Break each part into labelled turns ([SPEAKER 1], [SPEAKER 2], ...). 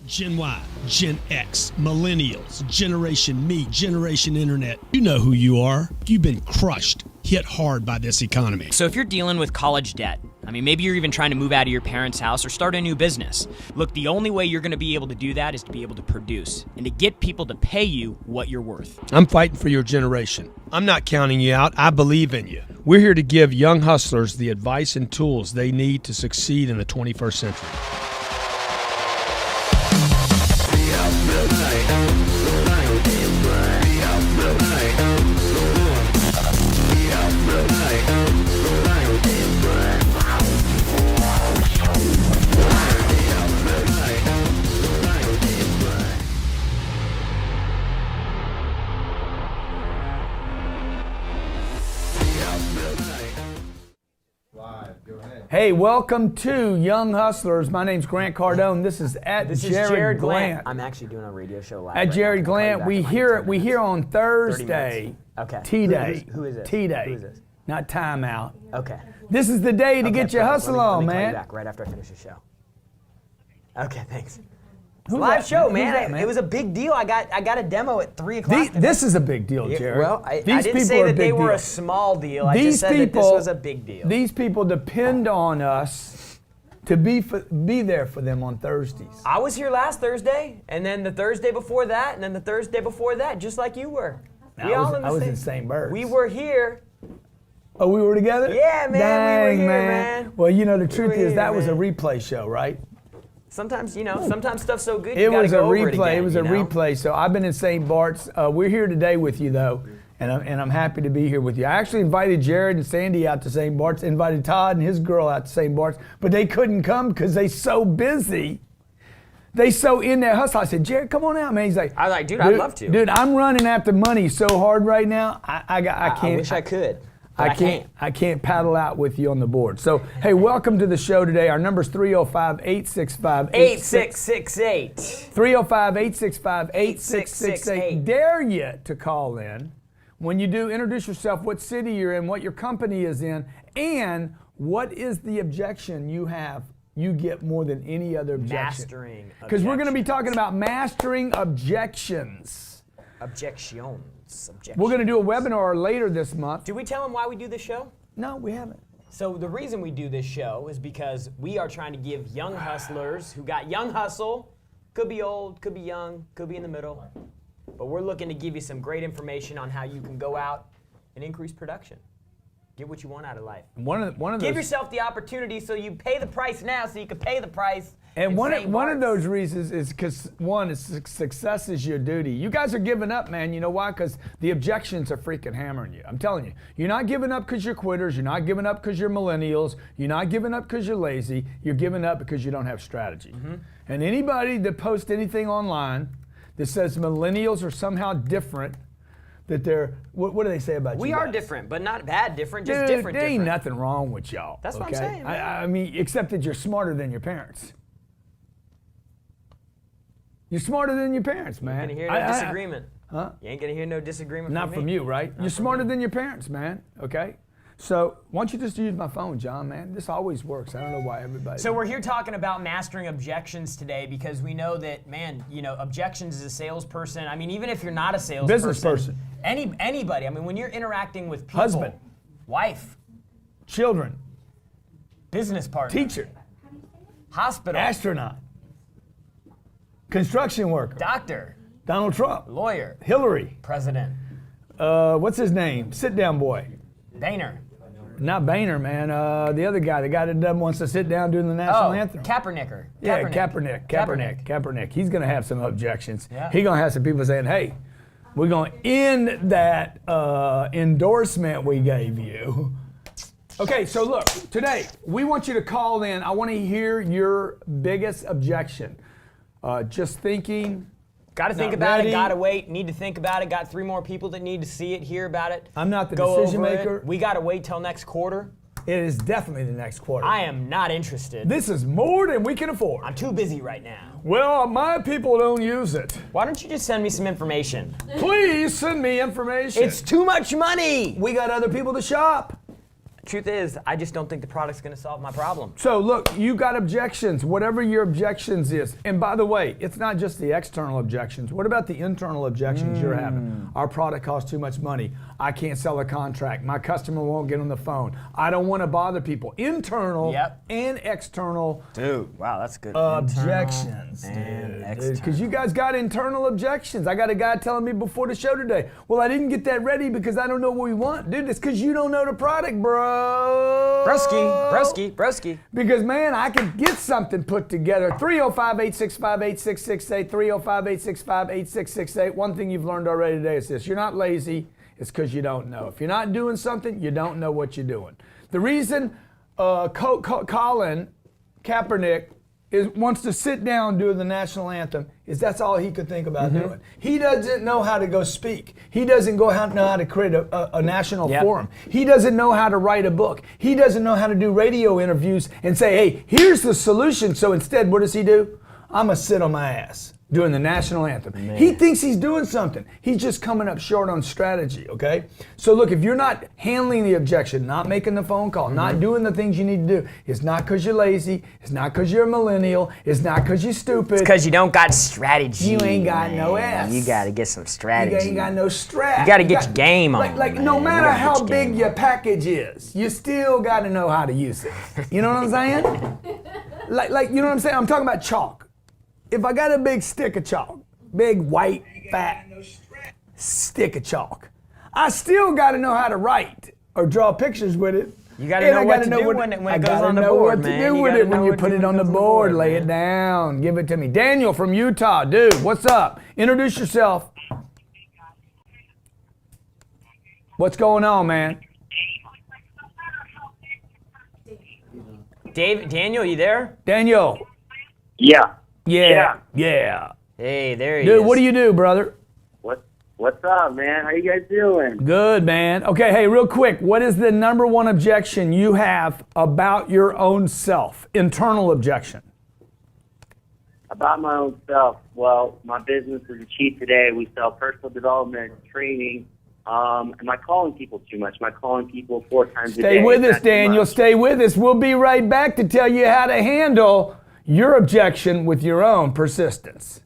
[SPEAKER 1] Gen Y, Gen X, Millennials, Generation Me, Generation Internet. You know who you are. You've been crushed, hit hard by this economy.
[SPEAKER 2] So if you're dealing with college debt, maybe you're even trying to move out of your parents' house or start a new business. Look, the only way you're going to be able to do that is to be able to produce and to get people to pay you what you're worth.
[SPEAKER 1] I'm fighting for your generation. I'm not counting you out. I believe in you. We're here to give young hustlers the advice and tools they need to succeed in the 21st century.
[SPEAKER 3] Hey, welcome to Young Hustlers. My name's Grant Cardone. This is Jared Glant.
[SPEAKER 4] I'm actually doing a radio show live.
[SPEAKER 3] At Jared Glant, we hear on Thursday.
[SPEAKER 4] Okay.
[SPEAKER 3] T-Day.
[SPEAKER 4] Who is this?
[SPEAKER 3] T-Day.
[SPEAKER 4] Who is this?
[SPEAKER 3] Not timeout.
[SPEAKER 4] Okay.
[SPEAKER 3] This is the day to get your hustle on,
[SPEAKER 4] let me call you
[SPEAKER 3] man.
[SPEAKER 4] back right after I finish the show. Okay, thanks.
[SPEAKER 3] Who's
[SPEAKER 4] Live
[SPEAKER 3] that,
[SPEAKER 4] show,
[SPEAKER 3] man?
[SPEAKER 4] man. It was a big deal. I got a demo at 3 o'clock.
[SPEAKER 3] This is a big deal, Jared.
[SPEAKER 4] Well, I
[SPEAKER 3] These
[SPEAKER 4] didn't
[SPEAKER 3] people
[SPEAKER 4] say
[SPEAKER 3] are
[SPEAKER 4] that they
[SPEAKER 3] big
[SPEAKER 4] were
[SPEAKER 3] deal.
[SPEAKER 4] a small deal. I just said that this was a big deal.
[SPEAKER 3] These people depend on us to be there for them on Thursdays.
[SPEAKER 4] I was here last Thursday, and then the Thursday before that, and then the Thursday before that, just like you were.
[SPEAKER 3] I was in St. Bert's.
[SPEAKER 4] We were here.
[SPEAKER 3] Oh, we were together?
[SPEAKER 4] Yeah, man,
[SPEAKER 3] Dang,
[SPEAKER 4] we were here, man.
[SPEAKER 3] Well, you know, the truth
[SPEAKER 4] were
[SPEAKER 3] is
[SPEAKER 4] here,
[SPEAKER 3] that was a
[SPEAKER 4] man.
[SPEAKER 3] replay show, right?
[SPEAKER 4] Sometimes, sometimes stuff's so good,
[SPEAKER 3] It
[SPEAKER 4] you gotta
[SPEAKER 3] was a
[SPEAKER 4] go over
[SPEAKER 3] replay.
[SPEAKER 4] it again,
[SPEAKER 3] It was a replay. So I've been in St. Bart's. We're here today with you, though, and I'm happy to be here with you. I actually invited Jared and Sandy out to St. Bart's, invited Todd and his girl out to St. Bart's, but they couldn't come because they so busy. They so in their hustle. I said, Jared, come on out, man. He's like,
[SPEAKER 4] I was like, dude, I'd love to.
[SPEAKER 3] Dude, I'm running after money so hard right now. I can't.
[SPEAKER 4] I wish I could. But
[SPEAKER 3] I can't paddle out with you on the board. So, hey, welcome to the show today. Our number's 305-865-8668. 305-865-8668. Dare you to call in. When you do, introduce yourself, what city you're in, what your company is in, and what is the objection you have you get more than any other objection.
[SPEAKER 4] Mastering
[SPEAKER 3] Because we're going to be talking about mastering objections.
[SPEAKER 4] Objections.
[SPEAKER 3] We're going to do a webinar later this month.
[SPEAKER 4] Did we tell them why we do this show?
[SPEAKER 3] No, we haven't.
[SPEAKER 4] So the reason we do this show is because we are trying to give young hustlers who got young hustle, could be old, could be young, could be in the middle, but we're looking to give you some great information on how you can go out and increase production. Get what you want out of life. Give yourself the opportunity so you pay the price now so you can pay the price.
[SPEAKER 3] And one of those reasons is because, success is your duty. You guys are giving up, man. You know why? Because the objections are freaking hammering you. I'm telling you. You're not giving up because you're quitters. You're not giving up because you're millennials. You're not giving up because you're lazy. You're giving up because you don't have strategy. Mm-hmm. And anybody that posts anything online that says millennials are somehow different, that they're, what do they say about you?
[SPEAKER 4] We are different, but not bad different, just
[SPEAKER 3] Dude,
[SPEAKER 4] different.
[SPEAKER 3] There ain't nothing wrong with y'all.
[SPEAKER 4] That's what I'm saying.
[SPEAKER 3] I mean, except that you're smarter than your parents. You're smarter than your parents, man.
[SPEAKER 4] You ain't gonna hear no disagreement.
[SPEAKER 3] Huh?
[SPEAKER 4] You ain't gonna hear no disagreement
[SPEAKER 3] Not from you, right? You're smarter than your parents, man. Okay? So why don't you just use my phone, John, man? This always works. I don't know why everybody...
[SPEAKER 4] So we're here talking about mastering objections today because we know that, man, objections as a salesperson, even if you're not a salesperson.
[SPEAKER 3] Business person.
[SPEAKER 4] Anybody. When you're interacting with people.
[SPEAKER 3] Husband.
[SPEAKER 4] Wife.
[SPEAKER 3] Children.
[SPEAKER 4] Business partner.
[SPEAKER 3] Teacher.
[SPEAKER 4] Hospital.
[SPEAKER 3] Astronaut. Construction worker.
[SPEAKER 4] Doctor.
[SPEAKER 3] Donald Trump.
[SPEAKER 4] Lawyer.
[SPEAKER 3] Hillary.
[SPEAKER 4] President.
[SPEAKER 3] What's his name? Sit down boy.
[SPEAKER 4] Boehner.
[SPEAKER 3] Not Boehner, man. The other guy, the guy that wants to sit down doing the national anthem.
[SPEAKER 4] Kaepernicker.
[SPEAKER 3] Yeah, Kaepernick. He's going to have some objections.
[SPEAKER 4] Yeah.
[SPEAKER 3] He's going to have some people saying, hey, we're going to end that endorsement we gave you. Okay, so look, today, we want you to call in. I want to hear your biggest objection. Just thinking.
[SPEAKER 4] Got to think about it, got to wait, need to think about it, got 3 more people that need to see it, hear about it.
[SPEAKER 3] I'm not the decision maker.
[SPEAKER 4] We got to wait till next quarter.
[SPEAKER 3] It is definitely the next quarter.
[SPEAKER 4] I am not interested.
[SPEAKER 3] This is more than we can afford.
[SPEAKER 4] I'm too busy right now.
[SPEAKER 3] Well, my people don't use it.
[SPEAKER 4] Why don't you just send me some information?
[SPEAKER 3] Please send me information.
[SPEAKER 4] It's too much money.
[SPEAKER 3] We got other people to shop.
[SPEAKER 4] Truth is, I just don't think the product's going to solve my problem.
[SPEAKER 3] So look, you got objections, whatever your objections is. And by the way, it's not just the external objections. What about the internal objections you're having? Our product costs too much money. I can't sell a contract. My customer won't get on the phone. I don't want to bother people. Internal and external.
[SPEAKER 4] Dude, wow, that's good.
[SPEAKER 3] Objections, because you guys got internal objections. I got a guy telling me before the show today, well, I didn't get that ready because I don't know what we want. Dude, it's because you don't know the product, bro.
[SPEAKER 4] Broski.
[SPEAKER 3] Because, man, I could get something put together. 305-865-8668, 305-865-8668. One thing you've learned already today is this. You're not lazy. It's because you don't know. If you're not doing something, you don't know what you're doing. The reason Colin Kaepernick wants to sit down doing the national anthem is that's all he could think about doing. He doesn't know how to go speak. He doesn't know how to create a national forum. He doesn't know how to write a book. He doesn't know how to do radio interviews and say, hey, here's the solution. So instead, what does he do? I'm going to sit on my ass doing the national anthem. Man. He thinks he's doing something. He's just coming up short on strategy, okay? So look, if you're not handling the objection, not making the phone call, not doing the things you need to do, it's not because you're lazy, it's not because you're a millennial, it's not because you're stupid.
[SPEAKER 4] It's because you don't got strategy.
[SPEAKER 3] You ain't got no ass.
[SPEAKER 4] You got to get some strategy.
[SPEAKER 3] You ain't got no strat.
[SPEAKER 4] You got to get your game on.
[SPEAKER 3] Like no matter how big your package is, you still got to know how to use it. You know what I'm saying? like you know what I'm saying? I'm talking about chalk. If I got a big stick of chalk, big white, fat stick of chalk, I still got to know how to write or draw pictures with it.
[SPEAKER 4] You got to know what to do when it goes on the board, man.
[SPEAKER 3] I got to know what to do with it when you put it on the board. Lay it down. Give it to me. Daniel from Utah. Dude, what's up? Introduce yourself. What's going on, man?
[SPEAKER 4] Daniel, you there?
[SPEAKER 3] Daniel.
[SPEAKER 5] Yeah.
[SPEAKER 3] Yeah.
[SPEAKER 4] Hey, there he is.
[SPEAKER 3] Dude, what do you do, brother?
[SPEAKER 5] What's up, man? How you guys doing?
[SPEAKER 3] Good, man. Okay, hey, real quick, what is the number one objection you have about your own self? Internal objection.
[SPEAKER 5] About my own self. Well, my business is a cheat today. We sell personal development, training. Am I calling people too much? Am I calling people 4 times a day?
[SPEAKER 3] Stay with us, Daniel. Stay with us. We'll be right back to tell you how to handle your objection with your own persistence.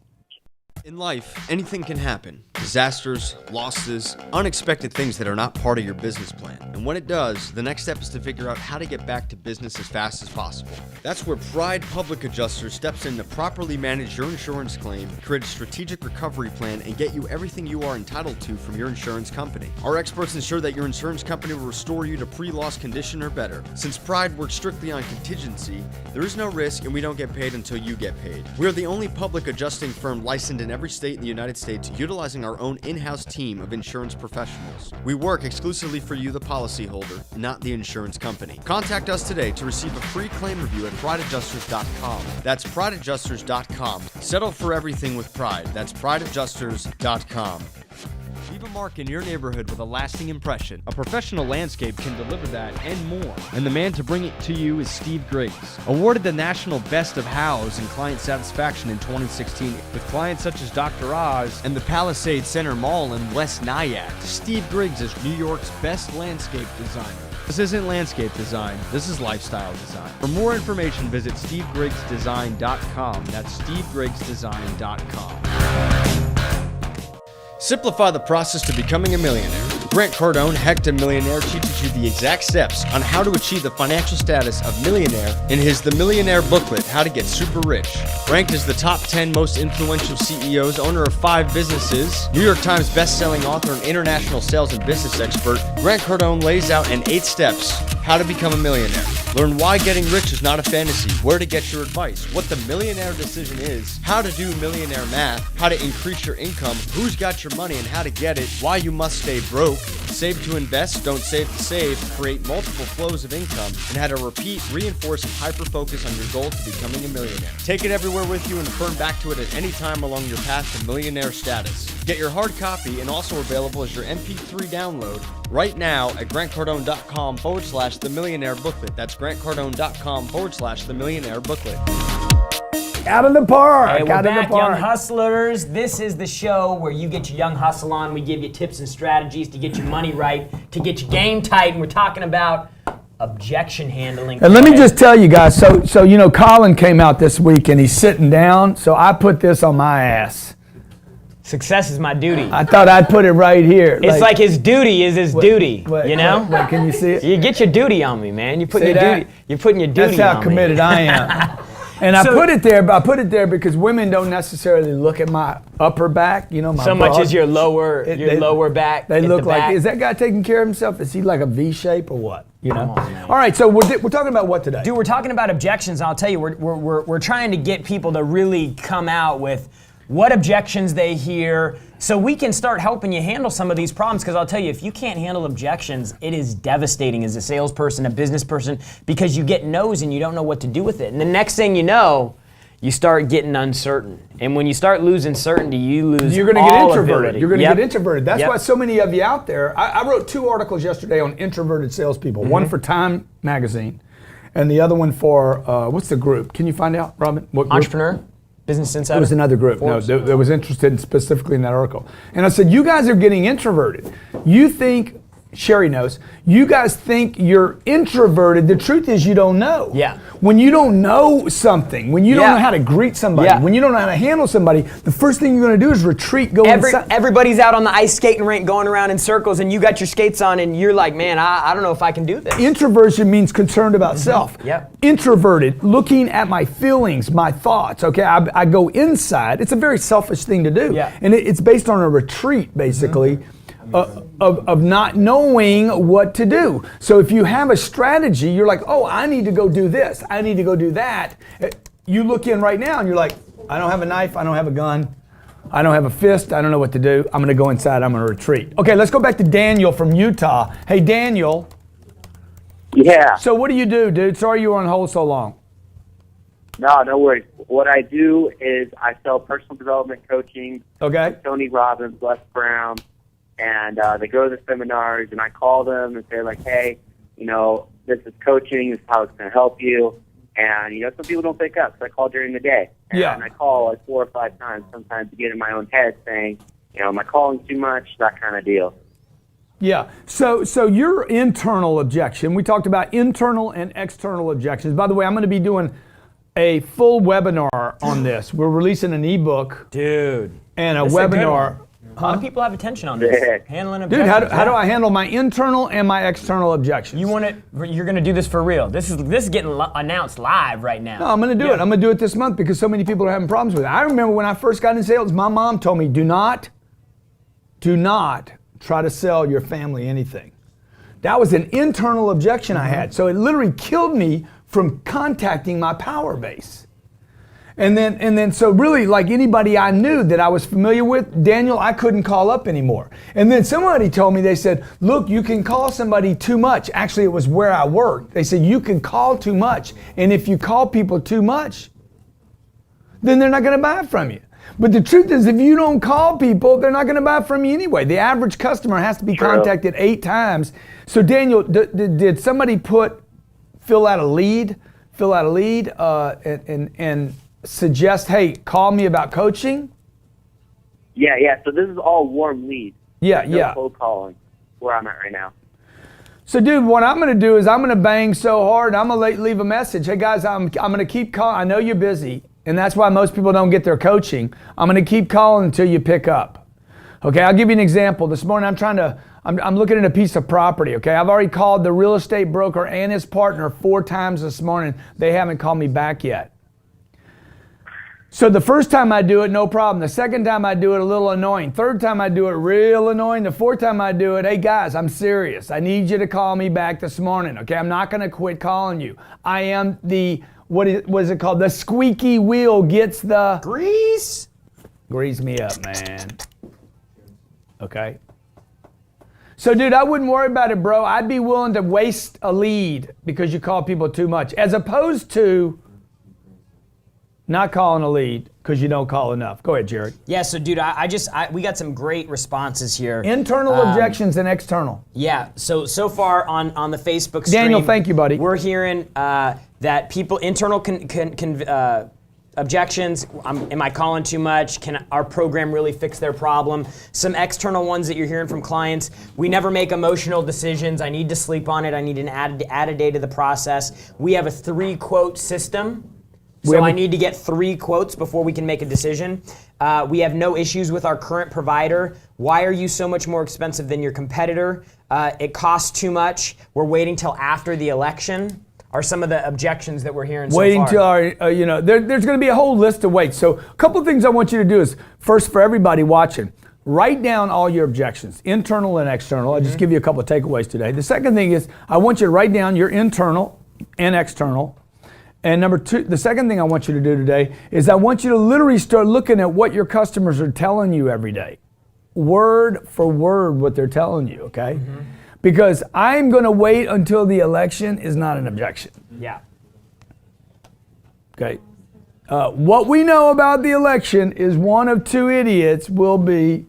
[SPEAKER 6] In life, anything can happen. Disasters, losses, unexpected things that are not part of your business plan. And when it does, the next step is to figure out how to get back to business as fast as possible. That's where Pride Public Adjuster steps in to properly manage your insurance claim, create a strategic recovery plan, and get you everything you are entitled to from your insurance company. Our experts ensure that your insurance company will restore you to pre-loss condition or better. Since Pride works strictly on contingency, there is no risk and we don't get paid until you get paid. We are the only public adjusting firm licensed in every state in the United States, utilizing our own in-house team of insurance professionals. We work exclusively for you, the policyholder, not the insurance company. Contact us today to receive a free claim review at prideadjusters.com. That's prideadjusters.com. Settle for everything with Pride. That's prideadjusters.com. Leave a mark in your neighborhood with a lasting impression. A professional landscape can deliver that and more. And the man to bring it to you is Steve Griggs. Awarded the National Best of Hows in Client Satisfaction in 2016 with clients such as Dr. Oz and the Palisades Center Mall in West Nyack. Steve Griggs is New York's best landscape designer. This isn't landscape design, this is lifestyle design. For more information, visit SteveGriggsDesign.com. That's SteveGriggsDesign.com. Simplify the process to becoming a millionaire. Grant Cardone, Hector Millionaire, teaches you the exact steps on how to achieve the financial status of millionaire in his The Millionaire booklet, How to Get Super Rich. Ranked as the top 10 most influential CEOs, owner of 5 businesses, New York Times best-selling author and international sales and business expert, Grant Cardone lays out in 8 steps how to become a millionaire. Learn why getting rich is not a fantasy, where to get your advice, what the millionaire decision is, how to do millionaire math, how to increase your income, who's got your money and how to get it, why you must stay broke, save to invest, don't save to save, create multiple flows of income, and how to repeat, reinforce, and hyper-focus on your goal to becoming a millionaire. Take it everywhere with you and return back to it at any time along your path to millionaire status. Get your hard copy and also available as your MP3 download right now at grantcardone.com/The Millionaire Booklet. That's grantcardone.com/The Millionaire Booklet.
[SPEAKER 3] Out of the park.
[SPEAKER 4] Hey, we're
[SPEAKER 3] out
[SPEAKER 4] back,
[SPEAKER 3] of the park.
[SPEAKER 4] Young Hustlers. This is the show where you get your young hustle on. We give you tips and strategies to get your money right, to get your game tight. And we're talking about objection handling.
[SPEAKER 3] And let me just tell you guys, so you know, Colin came out this week and he's sitting down, so I put this on my ass.
[SPEAKER 4] Success is my duty.
[SPEAKER 3] I thought I'd put it right here.
[SPEAKER 4] It's like his duty is his duty, you know?
[SPEAKER 3] Wait, can you see it?
[SPEAKER 4] You get your duty on me, man. You're putting
[SPEAKER 3] See
[SPEAKER 4] your
[SPEAKER 3] that?
[SPEAKER 4] duty. You're putting your duty on me.
[SPEAKER 3] That's how committed I am. And I put it there because women don't necessarily look at my upper back, you know, my
[SPEAKER 4] so much
[SPEAKER 3] broad.
[SPEAKER 4] as your lower lower back.
[SPEAKER 3] They look like,
[SPEAKER 4] back.
[SPEAKER 3] is that guy taking care of himself? Is he like a V shape or what? You know.
[SPEAKER 4] Come on, man.
[SPEAKER 3] All right, so we're talking about what today?
[SPEAKER 4] Dude, we're talking about objections. I'll tell you, we're trying to get people to really come out with what objections they hear, so we can start helping you handle some of these problems. Because I'll tell you, if you can't handle objections, it is devastating as a salesperson, a business person, because you get no's and you don't know what to do with it. And the next thing you know, you start getting uncertain. And when you start losing certainty, you lose
[SPEAKER 3] You're going to get
[SPEAKER 4] all
[SPEAKER 3] introverted.
[SPEAKER 4] ability.
[SPEAKER 3] You're going to
[SPEAKER 4] Yep.
[SPEAKER 3] get introverted. That's
[SPEAKER 4] Yep.
[SPEAKER 3] why so many of you out there, I wrote 2 articles yesterday on introverted salespeople. One for Time Magazine and the other one for, what's the group? Can you find out, Robin? What group?
[SPEAKER 4] Entrepreneur, Business Insider.
[SPEAKER 3] It was another group.
[SPEAKER 4] Forbes.
[SPEAKER 3] No, that was interested specifically in that article. And I said, you guys are getting introverted. You think, Sherry knows, you guys think you're introverted. The truth is you don't know.
[SPEAKER 4] Yeah.
[SPEAKER 3] When you don't know something, when you don't
[SPEAKER 4] Yeah.
[SPEAKER 3] know how to greet somebody,
[SPEAKER 4] Yeah.
[SPEAKER 3] when you don't know how to handle somebody, the first thing you're going to do is retreat, go inside.
[SPEAKER 4] Everybody's out on the ice skating rink going around in circles, and you got your skates on, and you're like, man, I don't know if I can do this.
[SPEAKER 3] Introversion means concerned about self.
[SPEAKER 4] Yep.
[SPEAKER 3] Introverted, looking at my feelings, my thoughts. Okay, I go inside. It's a very selfish thing to do.
[SPEAKER 4] Yeah.
[SPEAKER 3] And it's based on a retreat, basically, of not knowing what to do. So if you have a strategy, you're like, oh, I need to go do this. I need to go do that. You look in right now and you're like, I don't have a knife. I don't have a gun. I don't have a fist. I don't know what to do. I'm going to go inside. I'm going to retreat. Okay, let's go back to Daniel from Utah. Hey, Daniel.
[SPEAKER 5] Yeah.
[SPEAKER 3] So what do you do, dude? Sorry you were on hold so long.
[SPEAKER 5] No worries. What I do is I sell personal development coaching.
[SPEAKER 3] Okay.
[SPEAKER 5] Tony Robbins, Les Brown, and they go to the seminars, and I call them and say, like, hey, you know, this is coaching. This is how it's going to help you. And, you know, some people don't pick up, so I call during the day. And
[SPEAKER 3] Yeah.
[SPEAKER 5] I call like 4 or 5 times sometimes to get in my own head saying, you know, am I calling too much, that kind of deal.
[SPEAKER 3] Yeah. So your internal objection, we talked about internal and external objections. By the way, I'm going to be doing a full webinar on this. We're releasing an ebook
[SPEAKER 4] Dude.
[SPEAKER 3] and a
[SPEAKER 4] This is a good
[SPEAKER 3] webinar.
[SPEAKER 4] one. A lot of people have attention on this.
[SPEAKER 5] Yeah.
[SPEAKER 4] Handling
[SPEAKER 3] Dude,
[SPEAKER 4] objections.
[SPEAKER 3] how do I handle my internal and my external objections?
[SPEAKER 4] You're going to do this for real. This is getting announced live right now.
[SPEAKER 3] No, I'm going to do it. I'm going to do it this month because so many people are having problems with it. I remember when I first got in sales, my mom told me, do not try to sell your family anything. That was an internal objection I had. So it literally killed me from contacting my power base. And then so really, like anybody I knew that I was familiar with, Daniel, I couldn't call up anymore. And then somebody told me, they said, look, you can call somebody too much. Actually, it was where I worked. They said, you can call too much. And if you call people too much, then they're not going to buy from you. But the truth is, if you don't call people, they're not going to buy from you anyway. The average customer has to be contacted 8 times. So Daniel, did somebody fill out a lead, and suggest, hey, call me about coaching?
[SPEAKER 5] Yeah. So this is all warm leads.
[SPEAKER 3] Yeah.
[SPEAKER 5] Cold calling, where I'm at right now.
[SPEAKER 3] So, dude, what I'm going to do is I'm going to bang so hard, I'm going to leave a message. Hey, guys, I'm going to keep calling. I know you're busy, and that's why most people don't get their coaching. I'm going to keep calling until you pick up. Okay, I'll give you an example. This morning, I'm looking at a piece of property, okay? I've already called the real estate broker and his partner 4 times this morning. They haven't called me back yet. So the first time I do it, no problem. The second time I do it, a little annoying. Third time I do it, real annoying. The fourth time I do it, hey guys, I'm serious. I need you to call me back this morning, okay? I'm not going to quit calling you. I am the, what is it called? The squeaky wheel gets the...
[SPEAKER 4] Grease?
[SPEAKER 3] Grease me up, man. Okay? So, dude, I wouldn't worry about it, bro. I'd be willing to waste a lead because you call people too much, as opposed to not calling a lead because you don't call enough. Go ahead, Jared.
[SPEAKER 4] Yeah, so dude, we got some great responses here.
[SPEAKER 3] Internal objections and external.
[SPEAKER 4] Yeah, so far on the Facebook stream,
[SPEAKER 3] Daniel, thank you, buddy.
[SPEAKER 4] We're hearing that people internal Objections, am I calling too much? Can our program really fix their problem? Some external ones that you're hearing from clients, we never make emotional decisions. I need to sleep on it. I need an added day to the process. We have a 3-quote system. So I need to get 3 quotes before we can make a decision. We have no issues with our current provider. Why are you so much more expensive than your competitor? It costs too much. We're waiting till after the election. Are some of the objections that we're hearing so far.
[SPEAKER 3] Waiting till our, there's going to be a whole list of waits. So a couple of things I want you to do is, first, for everybody watching, write down all your objections, internal and external. I'll just give you a couple of takeaways today. The second thing is, I want you to write down your internal and external. And number 2, the second thing I want you to do today is I want you to literally start looking at what your customers are telling you every day. Word for word what they're telling you, okay? Because I'm going to wait until the election is not an objection.
[SPEAKER 4] Yeah.
[SPEAKER 3] Okay. What we know about the election is one of 2 idiots will be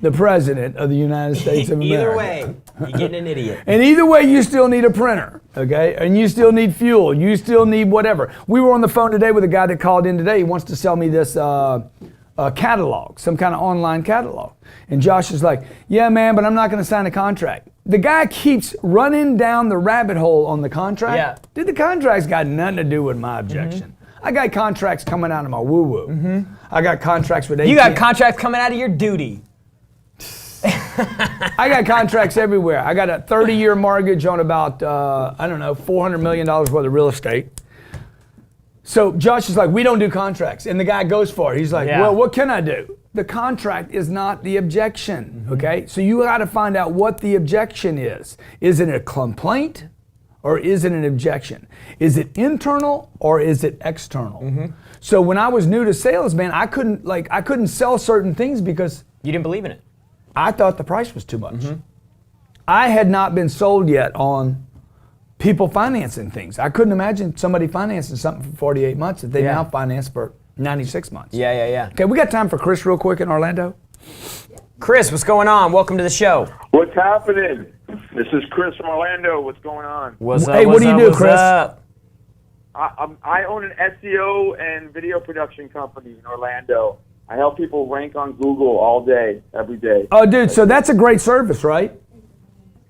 [SPEAKER 3] the president of the United States of America.
[SPEAKER 4] Either way, you're getting an idiot.
[SPEAKER 3] And either way, you still need a printer, okay? And you still need fuel. You still need whatever. We were on the phone today with a guy that called in today. He wants to sell me this catalog, some kind of online catalog. And Josh is like, yeah, man, but I'm not going to sign a contract. The guy keeps running down the rabbit hole on the contract.
[SPEAKER 4] Yeah.
[SPEAKER 3] Dude, the contract's got nothing to do with my objection. I got contracts coming out of my woo-woo. I got contracts with AT&T.
[SPEAKER 4] You got contracts coming out of your duty.
[SPEAKER 3] I got contracts everywhere. I got a 30-year mortgage on about, $400 million worth of real estate. So Josh is like, we don't do contracts. And the guy goes for it. He's like, well, what can I do? The contract is not the objection, okay? So you got to find out what the objection is. Is it a complaint or is it an objection? Is it internal or is it external? So when I was new to sales, man, I couldn't sell certain things because
[SPEAKER 4] You didn't believe in it.
[SPEAKER 3] I thought the price was too much. I had not been sold yet on people financing things. I couldn't imagine somebody financing something for 48 months that they now finance for 96 months.
[SPEAKER 4] Yeah.
[SPEAKER 3] Okay, we got time for Chris real quick in Orlando.
[SPEAKER 4] Chris, what's going on? Welcome to the show.
[SPEAKER 7] What's happening? This is Chris from Orlando. What's going on?
[SPEAKER 3] Hey, what do you do, Chris?
[SPEAKER 7] I own an SEO and video production company in Orlando. I help people rank on Google all day, every day.
[SPEAKER 3] Oh, dude, so that's a great service, right?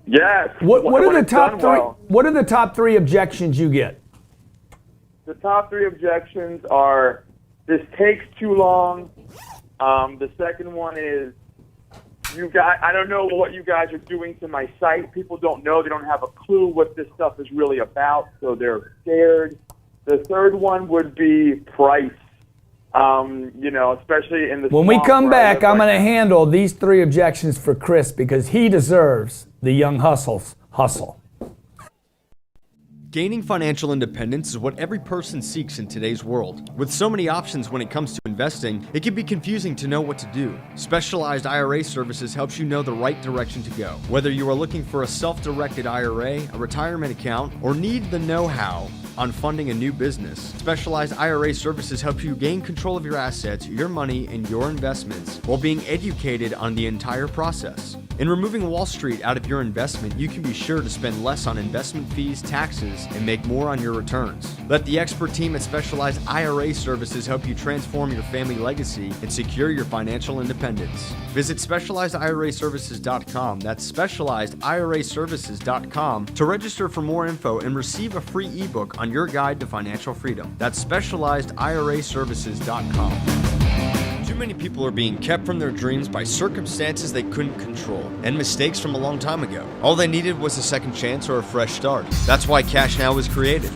[SPEAKER 7] Yes.
[SPEAKER 3] What are the
[SPEAKER 7] it's
[SPEAKER 3] top
[SPEAKER 7] done
[SPEAKER 3] 3?
[SPEAKER 7] well.
[SPEAKER 3] What are the top 3 objections you get?
[SPEAKER 7] The top 3 objections are, this takes too long. The second one is, I don't know what you guys are doing to my site. People don't know. They don't have a clue what this stuff is really about, so they're scared. The third one would be price. Especially in the
[SPEAKER 3] When we come back, I'm going to
[SPEAKER 7] to
[SPEAKER 3] handle these 3 objections for Chris because he deserves the young hustle's hustle.
[SPEAKER 6] Gaining financial independence is what every person seeks in today's world. With so many options when it comes to investing, it can be confusing to know what to do. Specialized IRA Services helps you know the right direction to go. Whether you are looking for a self-directed IRA, a retirement account, or need the know-how on funding a new business, Specialized IRA Services helps you gain control of your assets, your money, and your investments while being educated on the entire process. In removing Wall Street out of your investment, you can be sure to spend less on investment fees, taxes, and make more on your returns. Let the expert team at Specialized IRA Services help you transform your family legacy and secure your financial independence. Visit SpecializedIRAServices.com. That's SpecializedIRAServices.com to register for more info and receive a free ebook on your guide to financial freedom. That's SpecializedIRAServices.com. Too many people are being kept from their dreams by circumstances they couldn't control and mistakes from a long time ago. All they needed was a second chance or a fresh start. That's why Cash Now was created.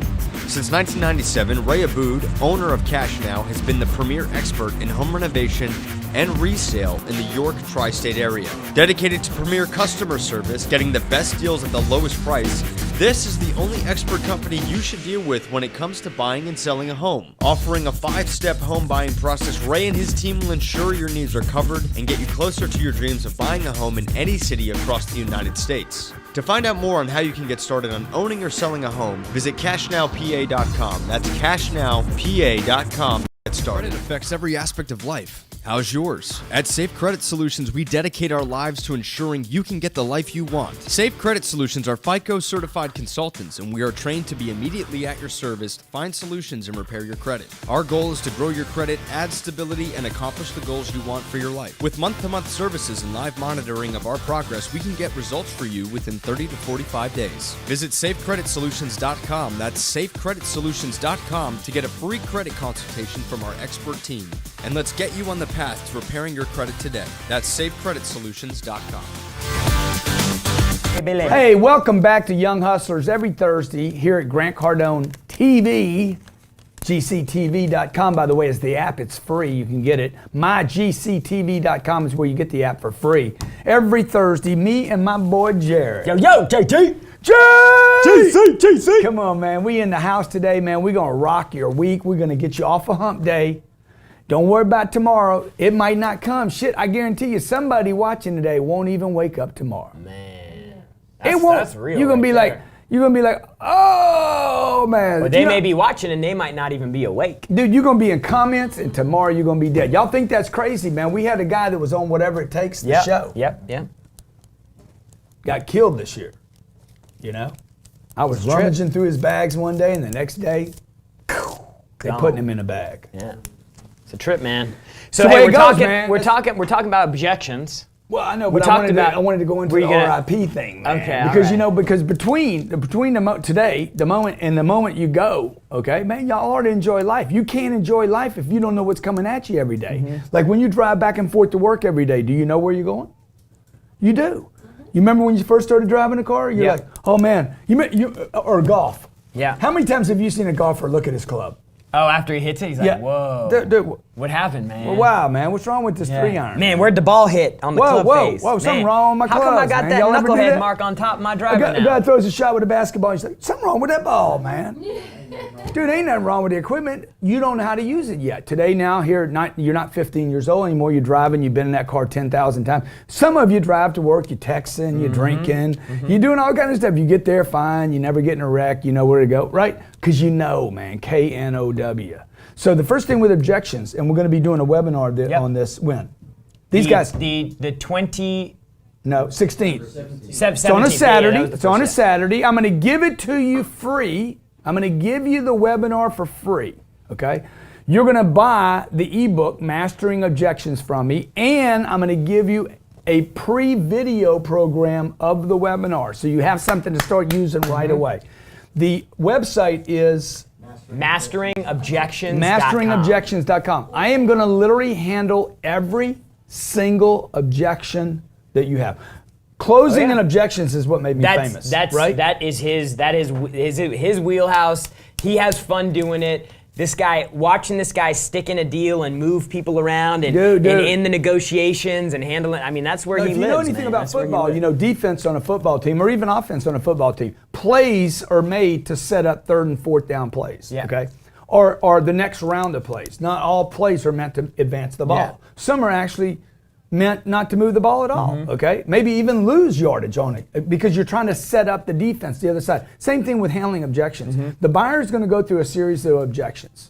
[SPEAKER 6] Since 1997, Ray Abood, owner of Cash Now, has been the premier expert in home renovation and resale in the York tri-state area. Dedicated to premier customer service, getting the best deals at the lowest price, this is the only expert company you should deal with when it comes to buying and selling a home. Offering a 5-step home buying process, Ray and his team will ensure your needs are covered and get you closer to your dreams of buying a home in any city across the United States. To find out more on how you can get started on owning or selling a home, visit cashnowpa.com. That's cashnowpa.com. Get started. Credit affects every aspect of life. How's yours? At Safe Credit Solutions, we dedicate our lives to ensuring you can get the life you want. Safe Credit Solutions are FICO certified consultants, and we are trained to be immediately at your service to find solutions and repair your credit. Our goal is to grow your credit, add stability, and accomplish the goals you want for your life. With month-to-month services and live monitoring of our progress, we can get results for you within 30 to 45 days. Visit safecreditsolutions.com. That's safecreditsolutions.com to get a free credit consultation from our expert team. And let's get you on the path to repairing your credit today. That's safecreditsolutions.com.
[SPEAKER 3] Hey, welcome back to Young Hustlers every Thursday here at Grant Cardone TV. GCTV.com, by the way, is the app. It's free. You can get it. MyGCTV.com is where you get the app for free. Every Thursday, me and my boy Jared.
[SPEAKER 4] Yo, JT!
[SPEAKER 3] GC! Come on, man. We in the house today, man. We're going to rock your week. We're going to get you off a hump day. Don't worry about tomorrow. It might not come. Shit, I guarantee you somebody watching today won't even wake up tomorrow.
[SPEAKER 4] Man.
[SPEAKER 3] It won't.
[SPEAKER 4] That's real.
[SPEAKER 3] You're going to be
[SPEAKER 4] there.
[SPEAKER 3] like, oh, man.
[SPEAKER 4] But they may be watching and they might not even be awake.
[SPEAKER 3] Dude, you're going to be in comments and tomorrow you're going to be dead. Y'all think that's crazy, man. We had a guy that was on Whatever It Takes, the show.
[SPEAKER 4] Yep.
[SPEAKER 3] Got killed this year. You know? I was rummaging through his bags one day and the next day, they putting him in a bag.
[SPEAKER 4] Yeah. It's a trip, man.
[SPEAKER 3] So hey,
[SPEAKER 4] we're talking about objections.
[SPEAKER 3] Well, I know, but I wanted to go into the RIP thing, man.
[SPEAKER 4] Okay,
[SPEAKER 3] because because between the moment you go, okay, man, y'all ought to enjoy life. You can't enjoy life if you don't know what's coming at you every day. Mm-hmm. Like when you drive back and forth to work every day, do you know where you're going? You do. You remember when you first started driving a car? You're like, oh man, or golf.
[SPEAKER 4] Yeah.
[SPEAKER 3] How many times have you seen a golfer look at his club?
[SPEAKER 4] Oh, after he hits it, he's like, whoa.
[SPEAKER 3] Dude,
[SPEAKER 4] what happened, man?
[SPEAKER 3] Well, wow, man, what's wrong with this 3-iron?
[SPEAKER 4] Man, where'd the ball hit on the club face?
[SPEAKER 3] Whoa, something wrong with my clubs,
[SPEAKER 4] How come I got
[SPEAKER 3] man?
[SPEAKER 4] that
[SPEAKER 3] Y'all ever do
[SPEAKER 4] knucklehead
[SPEAKER 3] that?
[SPEAKER 4] mark on top of my driver now?
[SPEAKER 3] A guy throws a shot with a basketball, he's like, something wrong with that ball, man. Dude, ain't nothing wrong with the equipment. You don't know how to use it yet. Today now, you're not 15 years old anymore. You're driving, you've been in that car 10,000 times. Some of you drive to work, you're texting, you're drinking, you're doing all kinds of stuff. You get there fine, you never get in a wreck, you know where to go, right? Because you know, man, KNOW. So the first thing with objections, and we're going to be doing a webinar on this when? These guys.
[SPEAKER 4] The 16th.
[SPEAKER 3] It's on a Saturday. It's on a Saturday. I'm going to give it to you free. I'm going to give you the webinar for free, okay? You're going to buy the ebook, Mastering Objections, from me, and I'm going to give you a pre-video program of the webinar, so you have something to start using right away. The website is
[SPEAKER 4] MasteringObjections.com.
[SPEAKER 3] MasteringObjections.com. I am going to literally handle every single objection that you have. Closing and objections is what made me famous. Right?
[SPEAKER 4] That is his wheelhouse. He has fun doing it. Watching this guy stick in a deal and move people around and in the negotiations and handling. I mean, that's where he lives. If you know anything about football, you know defense on a football team or even offense on a football team, plays are made to set up 3rd and 4th down plays. Yeah. Okay, or the next round of plays. Not all plays are meant to advance the ball. Yeah. Some are actually meant not to move the ball at all, okay? Maybe even lose yardage on it because you're trying to set up the defense the other side. Same thing with handling objections. The buyer is going to go through a series of objections.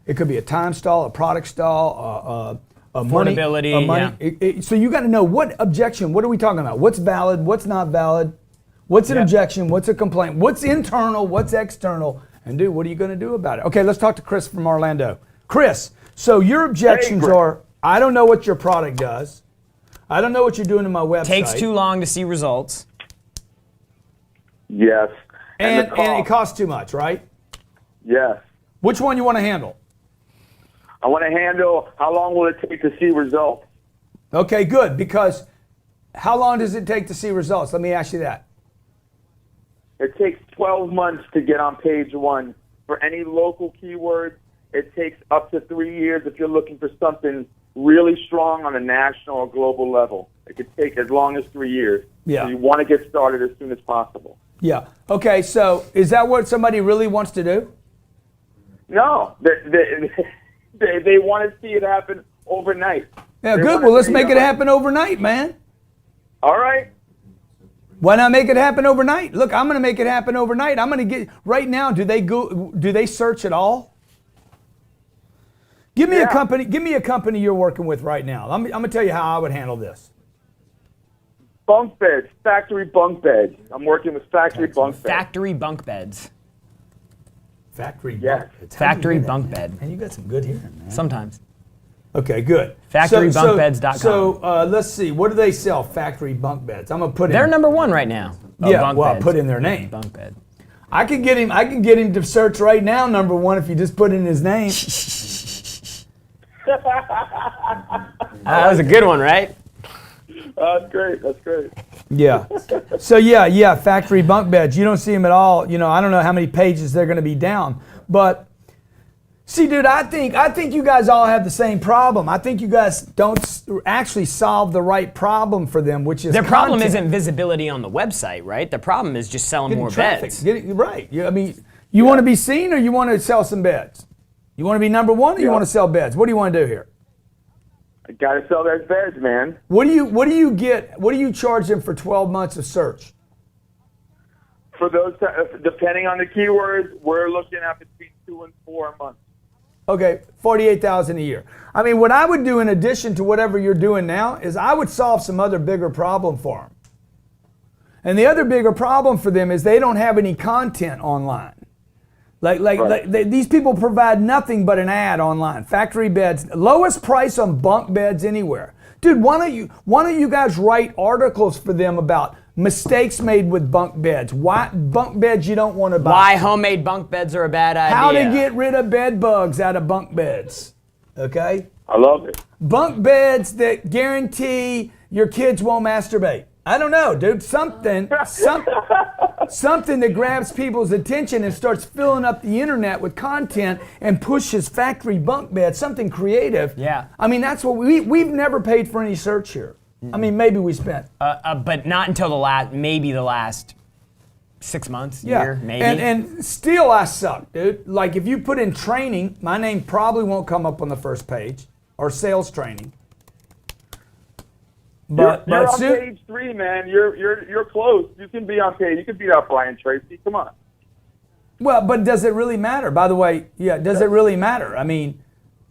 [SPEAKER 4] It could be a time stall, a product stall, affordability,
[SPEAKER 3] money. So you got to know what objection, what are we talking about? What's valid, what's not valid? What's an objection, what's a complaint? What's internal, what's external? And dude, what are you going to do about it? Okay, let's talk to Chris from Orlando. Chris, so your objections are, I don't know what your product does. I don't know what you're doing in my website.
[SPEAKER 4] Takes too long to see results.
[SPEAKER 7] Yes.
[SPEAKER 3] And it costs too much, right?
[SPEAKER 7] Yes.
[SPEAKER 3] Which one you want to handle?
[SPEAKER 7] I want to handle how long will it take to see results?
[SPEAKER 3] Okay, good, because how long does it take to see results? Let me ask you that.
[SPEAKER 7] It takes 12 months to get on page 1. For any local keyword, it takes up to 3 years if you're looking for something really strong on a national or global level. It could take as long as 3 years.
[SPEAKER 3] Yeah.
[SPEAKER 7] So you want to get started as soon as possible.
[SPEAKER 3] Yeah. Okay, so is that what somebody really wants to do?
[SPEAKER 7] No. They want to see it happen overnight.
[SPEAKER 3] Yeah, good. Well, let's make it happen overnight, man.
[SPEAKER 7] All right.
[SPEAKER 3] Why not make it happen overnight? Look, I'm going to make it happen overnight. I'm going to get right now. Do they search at all? Give me
[SPEAKER 7] Yeah.
[SPEAKER 3] a company. Give me a company you're working with right now. I'm gonna tell you how I would handle this.
[SPEAKER 7] Bunk beds, factory bunk beds. I'm working with factory bunk beds.
[SPEAKER 4] Factory bunk beds.
[SPEAKER 3] Factory
[SPEAKER 7] Yes.
[SPEAKER 3] bunk beds.
[SPEAKER 4] Factory
[SPEAKER 3] How'd you do that,
[SPEAKER 4] bunk
[SPEAKER 3] man?
[SPEAKER 4] bed.
[SPEAKER 3] Man, you got some good hearing, man.
[SPEAKER 4] Sometimes.
[SPEAKER 3] Okay, good.
[SPEAKER 4] FactoryBunkBeds.com.
[SPEAKER 3] So let's see. What do they sell? Factory bunk beds. I'm gonna put in.
[SPEAKER 4] They're number one right now.
[SPEAKER 3] Yeah,
[SPEAKER 4] Bunk
[SPEAKER 3] well,
[SPEAKER 4] beds.
[SPEAKER 3] put in their name.
[SPEAKER 4] Bunk bed.
[SPEAKER 3] I can get him. I can get him to search right now. Number one, if you just put in his name.
[SPEAKER 4] That was a good one, right?
[SPEAKER 7] That's great. That's great.
[SPEAKER 3] Yeah. So yeah, factory bunk beds. You don't see them at all. You know, I don't know how many pages they're going to be down, but see, dude, I think you guys all have the same problem. I think you guys don't actually solve the right problem for them, which is
[SPEAKER 4] Their problem
[SPEAKER 3] content.
[SPEAKER 4] isn't visibility on the website, right? The problem is just selling
[SPEAKER 3] Getting
[SPEAKER 4] more
[SPEAKER 3] traffic.
[SPEAKER 4] beds.
[SPEAKER 3] Right. I mean, you want to be seen or you want to sell some beds? You want to be number one or you want to sell beds? What do you want to do here?
[SPEAKER 7] I gotta sell those beds, man.
[SPEAKER 3] What do you charge them for 12 months of search?
[SPEAKER 7] For those, depending on the keywords, we're looking at between 2 and 4 months.
[SPEAKER 3] Okay, $48,000 a year. I mean, what I would do in addition to whatever you're doing now is I would solve some other bigger problem for them. And the other bigger problem for them is they don't have any content online. These people provide nothing but an ad online. Factory beds, lowest price on bunk beds anywhere. Dude, why don't you guys write articles for them about mistakes made with bunk beds? Why bunk beds you don't want to buy?
[SPEAKER 4] Why homemade bunk beds are a bad idea.
[SPEAKER 3] How to get rid of bed bugs out of bunk beds. Okay?
[SPEAKER 7] I love it.
[SPEAKER 3] Bunk beds that guarantee your kids won't masturbate. I don't know, dude. Something that grabs people's attention and starts filling up the internet with content and pushes factory bunk beds. Something creative.
[SPEAKER 4] Yeah.
[SPEAKER 3] I mean, that's what we've never paid for any search here. I mean, maybe we spent.
[SPEAKER 4] But not until the last 6 months, year, maybe.
[SPEAKER 3] And still I suck, dude. Like if you put in training, my name probably won't come up on the first page, or sales training.
[SPEAKER 7] You're on page 3, man. You're close. You can be on page. You can beat out Brian Tracy. Come on.
[SPEAKER 3] Well, but does it really matter? By the way, does it really matter? I mean,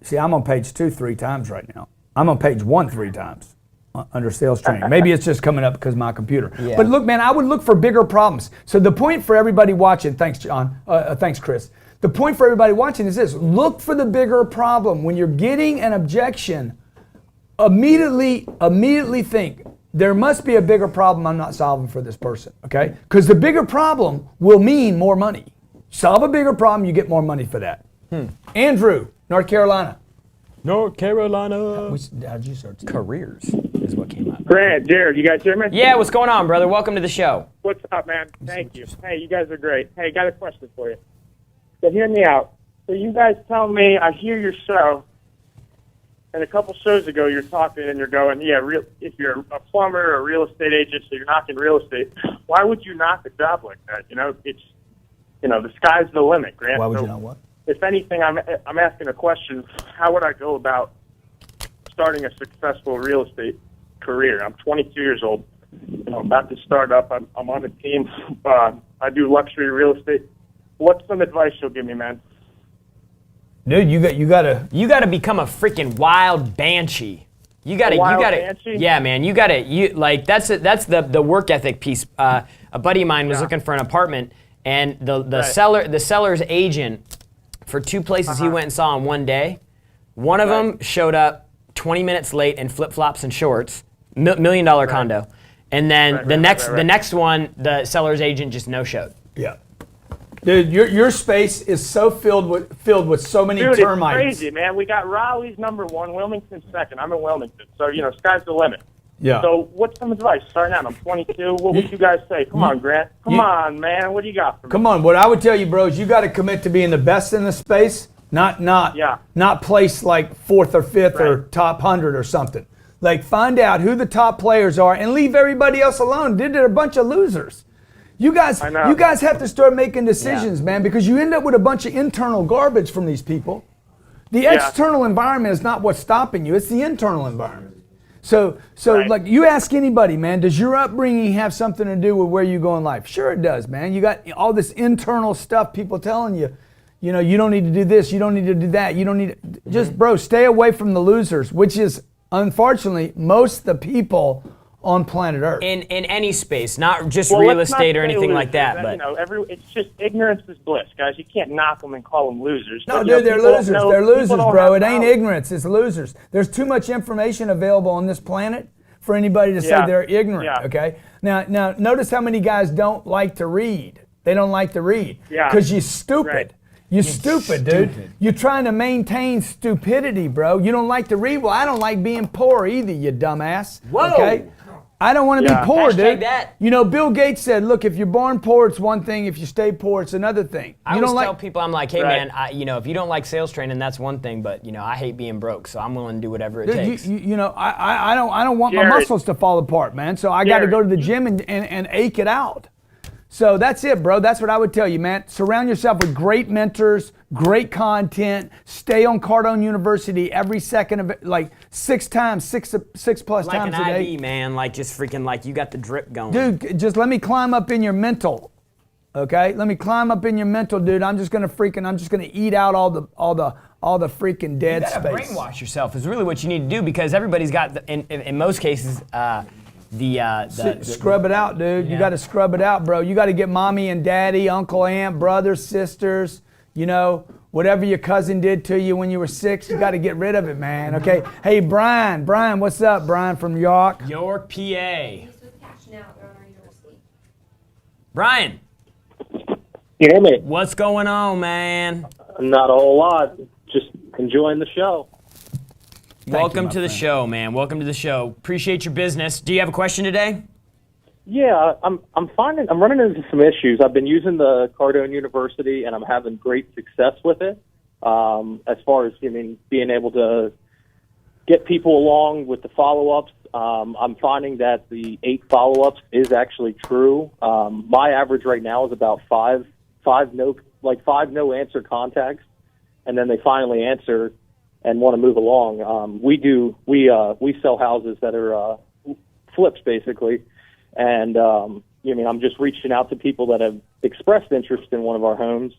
[SPEAKER 3] see, I'm on page 2 3 times right now. I'm on page 1 3 times under sales training. Maybe it's just coming up because of my computer.
[SPEAKER 4] Yeah.
[SPEAKER 3] But look, man, I would look for bigger problems. So the point for everybody watching, thanks, John. Thanks, Chris. The point for everybody watching is this: look for the bigger problem. When you're getting an objection, immediately think, there must be a bigger problem I'm not solving for this person, okay? Because the bigger problem will mean more money. Solve a bigger problem, you get more money for that. Andrew, North Carolina.
[SPEAKER 4] North Carolina.
[SPEAKER 3] How'd you search?
[SPEAKER 4] Careers is what came up.
[SPEAKER 8] Grant, Jared, you guys hear me?
[SPEAKER 4] Yeah, what's going on, brother? Welcome to the show.
[SPEAKER 8] What's up, man? Thank you. Hey, you guys are great. Hey, got a question for you. So hear me out. So you guys tell me, I hear your show, and a couple shows ago you're talking and you're going, if you're a plumber or a real estate agent, so you're knocking real estate, why would you knock a job like that? The sky's the limit, Grant.
[SPEAKER 3] Why would you not what?
[SPEAKER 8] If anything, I'm asking a question, how would I go about starting a successful real estate career? I'm 22 years old. I'm about to start up. I'm on a team. I do luxury real estate. What's some advice you'll give me, man?
[SPEAKER 3] Dude, you gotta
[SPEAKER 4] become a freaking wild banshee. You gotta,
[SPEAKER 8] banshee?
[SPEAKER 4] yeah, man. That's the work ethic piece. A buddy of mine was looking for an apartment, and the seller's agent for 2 places he went and saw in one day. One of them showed up 20 minutes late in flip flops and shorts, $1 million condo, and then the next one, the seller's agent just no showed.
[SPEAKER 3] Yeah. Dude, your space is so filled with so many termites.
[SPEAKER 8] It's crazy, man. We got Raleigh's number 1, Wilmington's second. I'm in Wilmington, so sky's the limit.
[SPEAKER 3] Yeah.
[SPEAKER 8] So what's some advice? Starting out, I'm 22. What would you guys say? Come on, Grant. Come on, man. What do you got for me?
[SPEAKER 3] Come on. What I would tell you, bro, is you got to commit to being the best in the space, not place like 4th or 5th or top 100 or something. Like find out who the top players are and leave everybody else alone. They're a bunch of losers. You guys have to start making decisions, man, because you end up with a bunch of internal garbage from these people. The external environment is not what's stopping you; it's the internal environment. So like you ask anybody, man, does your upbringing have something to do with where you go in life? Sure, it does, man. You got all this internal stuff, people telling you, you know, you don't need to do this, you don't need to do that, you don't need to, just, bro, stay away from the losers, which is, unfortunately, most of the people on planet Earth.
[SPEAKER 4] In any space, not just real estate or anything like that. But
[SPEAKER 8] you know, it's just ignorance is bliss, guys. You can't knock them and call them losers.
[SPEAKER 3] No,
[SPEAKER 8] But,
[SPEAKER 3] dude, they're
[SPEAKER 8] people don't
[SPEAKER 3] losers.
[SPEAKER 8] know-
[SPEAKER 3] They're
[SPEAKER 8] people
[SPEAKER 3] losers,
[SPEAKER 8] don't
[SPEAKER 3] bro.
[SPEAKER 8] have
[SPEAKER 3] It ain't
[SPEAKER 8] knowledge.
[SPEAKER 3] ignorance. It's losers. There's too much information available on this planet for anybody to say
[SPEAKER 8] Yeah.
[SPEAKER 3] they're ignorant.
[SPEAKER 8] Yeah.
[SPEAKER 3] Okay. Now, notice how many guys don't like to read. They don't like to read
[SPEAKER 8] Yeah.
[SPEAKER 3] because you're stupid.
[SPEAKER 8] Right.
[SPEAKER 3] You're stupid, dude. You're trying to maintain stupidity, bro. You don't like to read. Well, I don't like being poor either, you dumbass.
[SPEAKER 4] Whoa.
[SPEAKER 3] Okay. I don't want to
[SPEAKER 8] Yeah.
[SPEAKER 3] be poor,
[SPEAKER 4] Hashtag
[SPEAKER 3] dude.
[SPEAKER 4] that.
[SPEAKER 3] You know, Bill Gates said, "Look, if you're born poor, it's one thing. If you stay poor, it's another thing."
[SPEAKER 4] I
[SPEAKER 3] You
[SPEAKER 4] always
[SPEAKER 3] don't
[SPEAKER 4] tell
[SPEAKER 3] like.
[SPEAKER 4] people, I'm like, hey
[SPEAKER 8] Right.
[SPEAKER 4] man, you know, if you don't like sales training, that's one thing, but you know, I hate being broke, so I'm willing to do whatever it
[SPEAKER 3] Dude,
[SPEAKER 4] takes.
[SPEAKER 3] you know, I don't want my
[SPEAKER 8] Jared.
[SPEAKER 3] muscles to fall apart, man. So I got to
[SPEAKER 8] Jared.
[SPEAKER 3] go to the gym and ache it out. So that's it, bro. That's what I would tell you, man. Surround yourself with great mentors, great content. Stay on Cardone University every second of it, like six plus
[SPEAKER 4] like an
[SPEAKER 3] times a day.
[SPEAKER 4] IV, man, like just freaking like you got the drip going.
[SPEAKER 3] Dude, just let me climb up in your mental. Okay? Let me climb up in your mental, dude. I'm just gonna eat out all the freaking dead
[SPEAKER 4] you gotta
[SPEAKER 3] space.
[SPEAKER 4] brainwash yourself is really what you need to do because everybody's got, in most cases, the
[SPEAKER 3] Scrub it out, dude. You got to scrub it out, bro. You got to get mommy and daddy, uncle, aunt, brothers, sisters, you know, whatever your cousin did to you when you were 6, you got to get rid of it, man. Okay? Hey, Brian, what's up, Brian from York?
[SPEAKER 4] York, PA. Brian,
[SPEAKER 8] You hear me?
[SPEAKER 4] what's going on, man?
[SPEAKER 8] Not a whole lot. Just enjoying the show.
[SPEAKER 4] Welcome to the show, man. Welcome to the show. Appreciate your business. Do you have a question today?
[SPEAKER 8] Yeah, I'm running into some issues. I've been using the Cardone University, and I'm having great success with it. As far as being able to get people along with the follow-ups, I'm finding that the 8 follow-ups is actually true. My average right now is about five no answer contacts, and then they finally answer and want to move along. We sell houses that are flips basically, and I'm just reaching out to people that have expressed interest in one of our homes,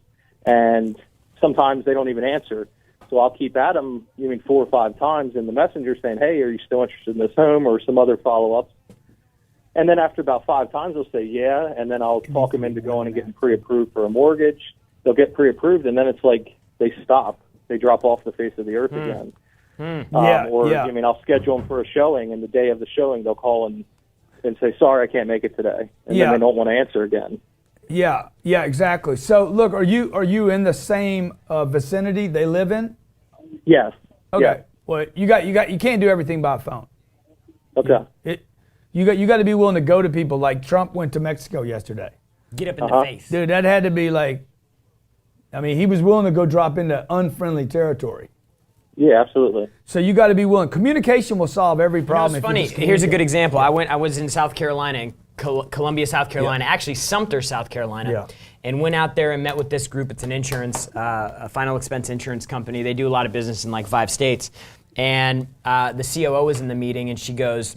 [SPEAKER 8] and sometimes they don't even answer. So I'll keep at them 4 or 5 times in the messenger saying, hey, are you still interested in this home, or some other follow-ups. And then after about 5 times, they'll say yeah, and then I'll talk them into going and getting pre-approved for a mortgage. They'll get pre-approved, and then it's like they stop. They drop off the face of the earth again. I'll schedule them for a showing, and the day of the showing, they'll call and say, sorry, I can't make it today. And then they don't want to answer again.
[SPEAKER 3] Yeah, exactly. So look, are you in the same vicinity they live in?
[SPEAKER 8] Yes.
[SPEAKER 3] Okay.
[SPEAKER 8] Yeah.
[SPEAKER 3] Well, you can't do everything by phone.
[SPEAKER 8] Okay.
[SPEAKER 3] You got to be willing to go to people, like Trump went to Mexico yesterday.
[SPEAKER 4] Get up in the face.
[SPEAKER 3] Dude, that had to be like, he was willing to go drop into unfriendly territory.
[SPEAKER 8] Yeah, absolutely.
[SPEAKER 3] So you got to be willing. Communication will solve every problem.
[SPEAKER 4] It's
[SPEAKER 3] if you
[SPEAKER 4] funny.
[SPEAKER 3] just
[SPEAKER 4] Here's a good
[SPEAKER 3] communicate.
[SPEAKER 4] example. I was in South Carolina, in Columbia, South Carolina, actually Sumter, South Carolina, and went out there and met with this group. It's an insurance, a final expense insurance company. They do a lot of business in like 5 states. And the COO was in the meeting, and she goes,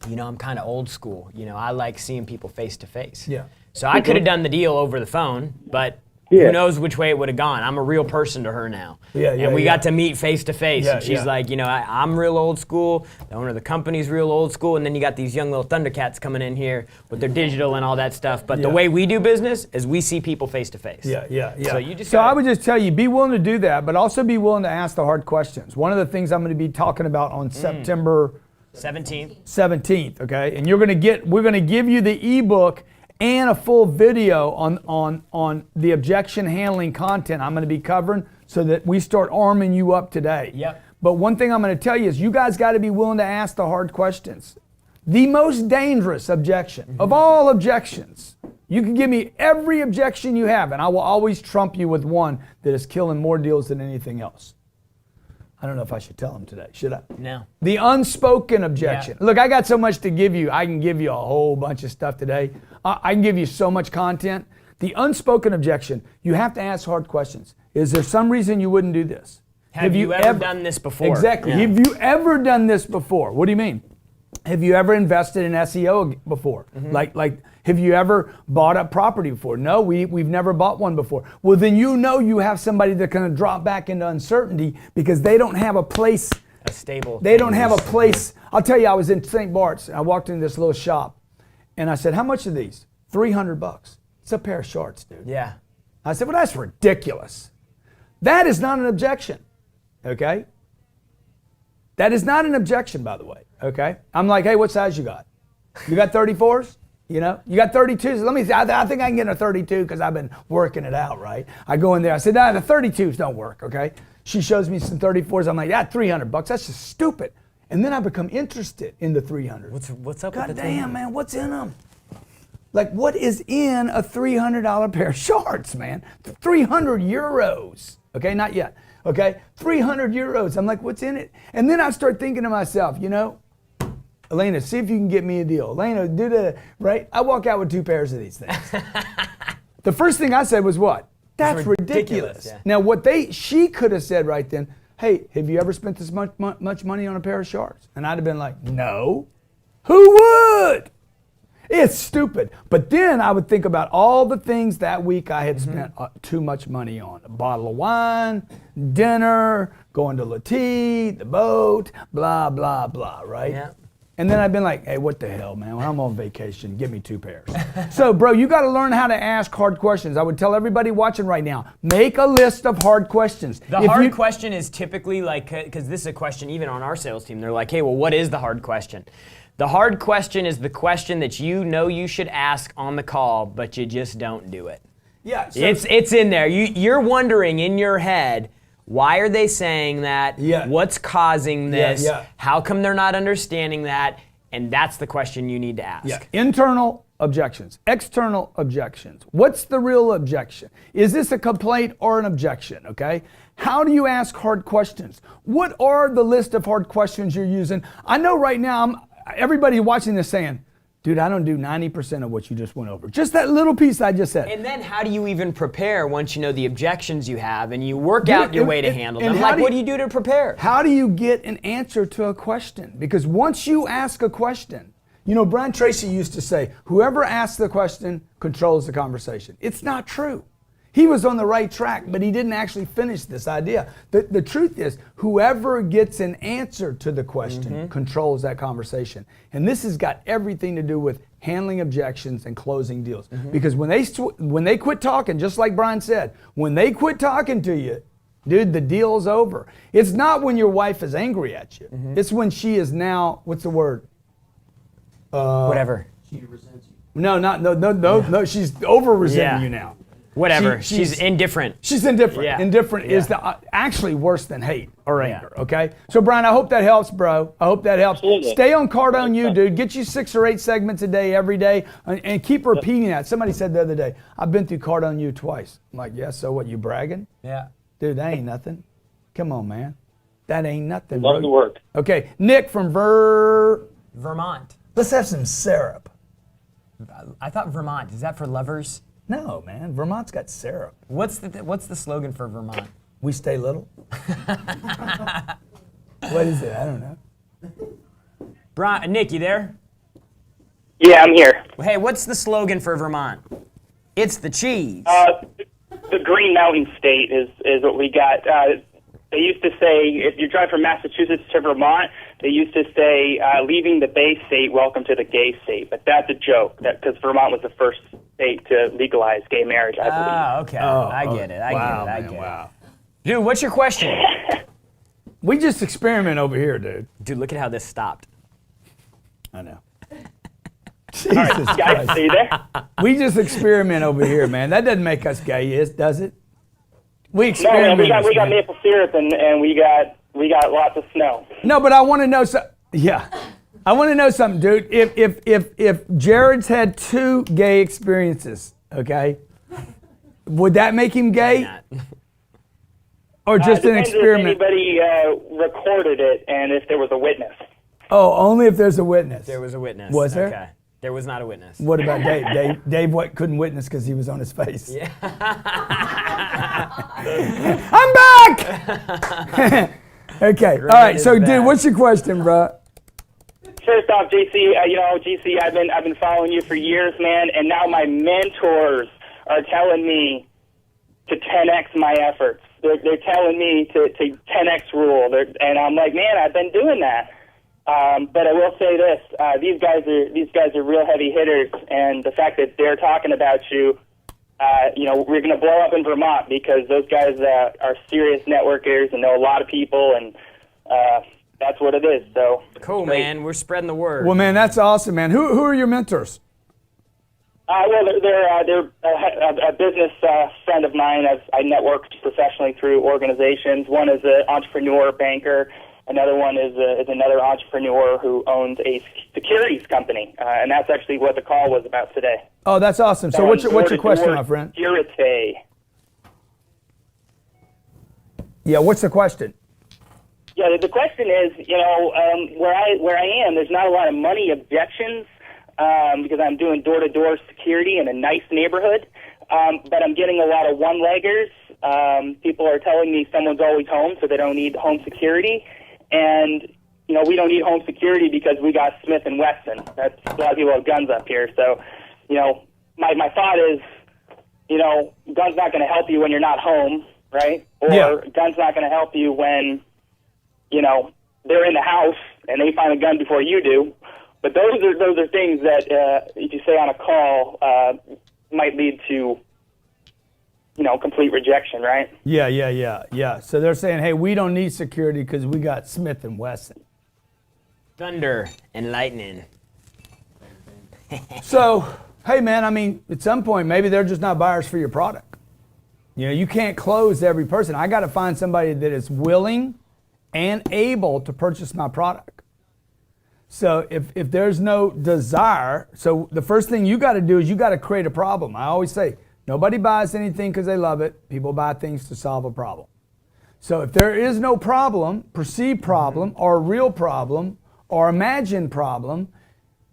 [SPEAKER 4] I'm kind of old school. I like seeing people face to face.
[SPEAKER 3] Yeah.
[SPEAKER 4] So I could have done the deal over the phone, but who knows which way it would have gone. I'm a real person to her now. And we got to meet face to face. And she's like, I'm real old school. The owner of the company's real old school. And then you got these young little Thundercats coming in here with their digital and all that stuff. But the way we do business is we see people face to face. So
[SPEAKER 3] I would just tell you, be willing to do that, but also be willing to ask the hard questions. One of the things I'm going to be talking about on September 17th, okay? And we're going to give you the ebook and a full video on the objection handling content I'm going to be covering, so that we start arming you up today.
[SPEAKER 4] Yep.
[SPEAKER 3] But one thing I'm going to tell you is you guys got to be willing to ask the hard questions. The most dangerous objection of all objections. You can give me every objection you have, and I will always trump you with one that is killing more deals than anything else. I don't know if I should tell them today. Should I?
[SPEAKER 4] No.
[SPEAKER 3] The unspoken objection. Look, I got so much to give you. I can give you a whole bunch of stuff today. I can give you so much content. The unspoken objection, you have to ask hard questions. Is there some reason you wouldn't do this?
[SPEAKER 4] Have you ever done this before?
[SPEAKER 3] Exactly.
[SPEAKER 4] Yeah.
[SPEAKER 3] Have you ever done this before? What do you mean? Have you ever invested in SEO before? Like, Have you ever bought a property before? No, we've never bought one before. Well, then you have somebody that's going to drop back into uncertainty because they don't have a place.
[SPEAKER 4] A stable.
[SPEAKER 3] They don't have a place. I'll tell you, I was in St. Bart's. I walked into this little shop, and I said, how much are these? $300. It's a pair of shorts, dude.
[SPEAKER 4] Yeah.
[SPEAKER 3] I said, well, that's ridiculous. That is not an objection, okay? That is not an objection, by the way, okay? I'm like, hey, what size you got? You got 34s? You know, you got 32s. Let me see. I think I can get a 32 because I've been working it out, right? I go in there. I said, nah, the 32s don't work, okay? She shows me some 34s. I'm like, yeah, $300. That's just stupid. And then I become interested in the 300.
[SPEAKER 4] What's up
[SPEAKER 3] God
[SPEAKER 4] with the
[SPEAKER 3] damn, man, what's in them? Like, what is in a $300 pair of shorts, man? 300 euros. Okay, not yet. Okay, 300 euros. I'm like, what's in it? And then I start thinking to myself, you know, Elena, see if you can get me a deal. Elena, do that, right? I walk out with 2 pairs of these things. The first thing I said was what? That's ridiculous.
[SPEAKER 4] Yeah.
[SPEAKER 3] Now, she could have said right then, hey, have you ever spent this much money on a pair of shorts? And I'd have been like, no. Who would? It's stupid. But then I would think about all the things that week I had spent too much money on. A bottle of wine, dinner, going to Lati, the boat, blah, blah, blah, right?
[SPEAKER 4] Yeah.
[SPEAKER 3] And then I've been like, hey, what the hell, man? When I'm on vacation, give me 2 pairs. So, bro, you got to learn how to ask hard questions. I would tell everybody watching right now, make a list of hard questions.
[SPEAKER 4] The hard question is typically like, because this is a question even on our sales team, they're like, hey, well, what is the hard question? The hard question is the question that you know you should ask on the call, but you just don't do it.
[SPEAKER 3] Yeah. So
[SPEAKER 4] It's in there. You're wondering in your head, why are they saying that?
[SPEAKER 3] Yeah.
[SPEAKER 4] What's causing this?
[SPEAKER 3] Yeah.
[SPEAKER 4] How come they're not understanding that? And that's the question you need to ask.
[SPEAKER 3] Yeah. Internal objections, external objections. What's the real objection? Is this a complaint or an objection, okay? How do you ask hard questions? What are the list of hard questions you're using? I know right now, everybody watching this saying, dude, I don't do 90% of what you just went over. Just that little piece I just said.
[SPEAKER 4] And then how do you even prepare once you know the objections you have and you work out your way to handle them?
[SPEAKER 3] What
[SPEAKER 4] do you do to prepare?
[SPEAKER 3] How do you get an answer to a question? Because once you ask a question, you know, Brian Tracy used to say, whoever asks the question controls the conversation. It's not true. He was on the right track, but he didn't actually finish this idea. The truth is, whoever gets an answer to the question controls that conversation. And this has got everything to do with handling objections and closing deals. Because when they quit talking, just like Brian said, when they quit talking to you, dude, the deal's over. It's not when your wife is angry at you. It's when she is now, what's the word?
[SPEAKER 4] Whatever.
[SPEAKER 3] She resents you. No, she's over resenting you now.
[SPEAKER 4] Whatever. She's indifferent.
[SPEAKER 3] She's indifferent.
[SPEAKER 4] Yeah.
[SPEAKER 3] Indifferent is actually worse than hate or anger, okay? So, Brian, I hope that helps, bro. I hope that helps.
[SPEAKER 8] Absolutely.
[SPEAKER 3] Stay on Cardone U, dude. Get you 6 or 8 segments a day, every day, and keep repeating that. Somebody said the other day, I've been through Cardone U twice. I'm like, yeah, so what, you bragging?
[SPEAKER 4] Yeah.
[SPEAKER 3] Dude, that ain't nothing. Come on, man. That ain't nothing,
[SPEAKER 8] Love
[SPEAKER 3] bro.
[SPEAKER 8] the work.
[SPEAKER 3] Okay, Nick from
[SPEAKER 4] Vermont.
[SPEAKER 3] Let's have some syrup.
[SPEAKER 4] I thought Vermont. Is that for lovers?
[SPEAKER 3] No, man. Vermont's got syrup.
[SPEAKER 4] What's the slogan for Vermont?
[SPEAKER 3] We stay little. What is it? I don't know.
[SPEAKER 4] Nick, you there?
[SPEAKER 8] Yeah, I'm here.
[SPEAKER 4] Hey, what's the slogan for Vermont? It's the cheese.
[SPEAKER 8] The Green Mountain State is what we got. They used to say, if you drive from Massachusetts to Vermont, they used to say, leaving the Bay State, welcome to the gay state. But that's a joke, because Vermont was the first state to legalize gay marriage, I believe.
[SPEAKER 4] Ah, okay. I get it. I get it. Dude, what's your question?
[SPEAKER 3] We just experiment over here, dude.
[SPEAKER 4] Dude, look at how this stopped.
[SPEAKER 3] I know. Jesus
[SPEAKER 8] Guys,
[SPEAKER 3] Christ.
[SPEAKER 8] are you there?
[SPEAKER 3] We just experiment over here, man. That doesn't make us gay, does it? We
[SPEAKER 8] No,
[SPEAKER 3] experiment.
[SPEAKER 8] man, we got maple syrup and we got lots of snow.
[SPEAKER 3] No, but I want to know something. Yeah. I want to know something, dude. If Jared's had 2 gay experiences, okay, would that make him gay? Or just an experiment?
[SPEAKER 8] If anybody recorded it and if there was a witness.
[SPEAKER 3] Oh, only if there's a witness.
[SPEAKER 4] There was a witness.
[SPEAKER 3] Was there?
[SPEAKER 4] Okay. There was not a witness.
[SPEAKER 3] What about Dave? Dave couldn't witness because he was on his face.
[SPEAKER 4] Yeah.
[SPEAKER 3] I'm back! Okay. All right. So, dude, what's your question, bro?
[SPEAKER 9] first off, JC, GC, I've been following you for years, man, and now my mentors are telling me to 10x my efforts. They're telling me to 10x rule, and I'm like, man, I've been doing that. But I will say this: these guys are real heavy hitters, and the fact that they're talking about you, we're going to blow up in Vermont because those guys are serious networkers and know a lot of people, and that's what it is. So
[SPEAKER 4] cool, man. We're spreading the word.
[SPEAKER 3] Well, man, that's awesome, man. Who are your mentors?
[SPEAKER 9] Well, they're a business friend of mine. I networked professionally through organizations. One is an entrepreneur banker. Another one is another entrepreneur who owns a securities company, and that's actually what the call was about today.
[SPEAKER 3] Oh, that's awesome. So what's your question, my friend?
[SPEAKER 9] Security.
[SPEAKER 3] Yeah, what's the question?
[SPEAKER 9] Yeah, the question is, where I am, there's not a lot of money objections because I'm doing door-to-door security in a nice neighborhood, but I'm getting a lot of one-leggers. People are telling me someone's always home, so they don't need home security. And, we don't need home security because we got Smith & Wesson. That's a lot of people have guns up here. So, my thought is, gun's not going to help you when you're not home, right? Or gun's not going to help you when, they're in the house and they find a gun before you do. But those are things that, if you say on a call, might lead to, complete rejection, right?
[SPEAKER 3] Yeah. So they're saying, hey, we don't need security because we got Smith & Wesson.
[SPEAKER 4] Thunder and lightning.
[SPEAKER 3] So, hey, man, I mean, at some point, maybe they're just not buyers for your product. You can't close every person. I got to find somebody that is willing and able to purchase my product. So if there's no desire, so the first thing you got to do is you got to create a problem. I always say, nobody buys anything because they love it. People buy things to solve a problem. So if there is no problem, perceived problem, or real problem, or imagined problem,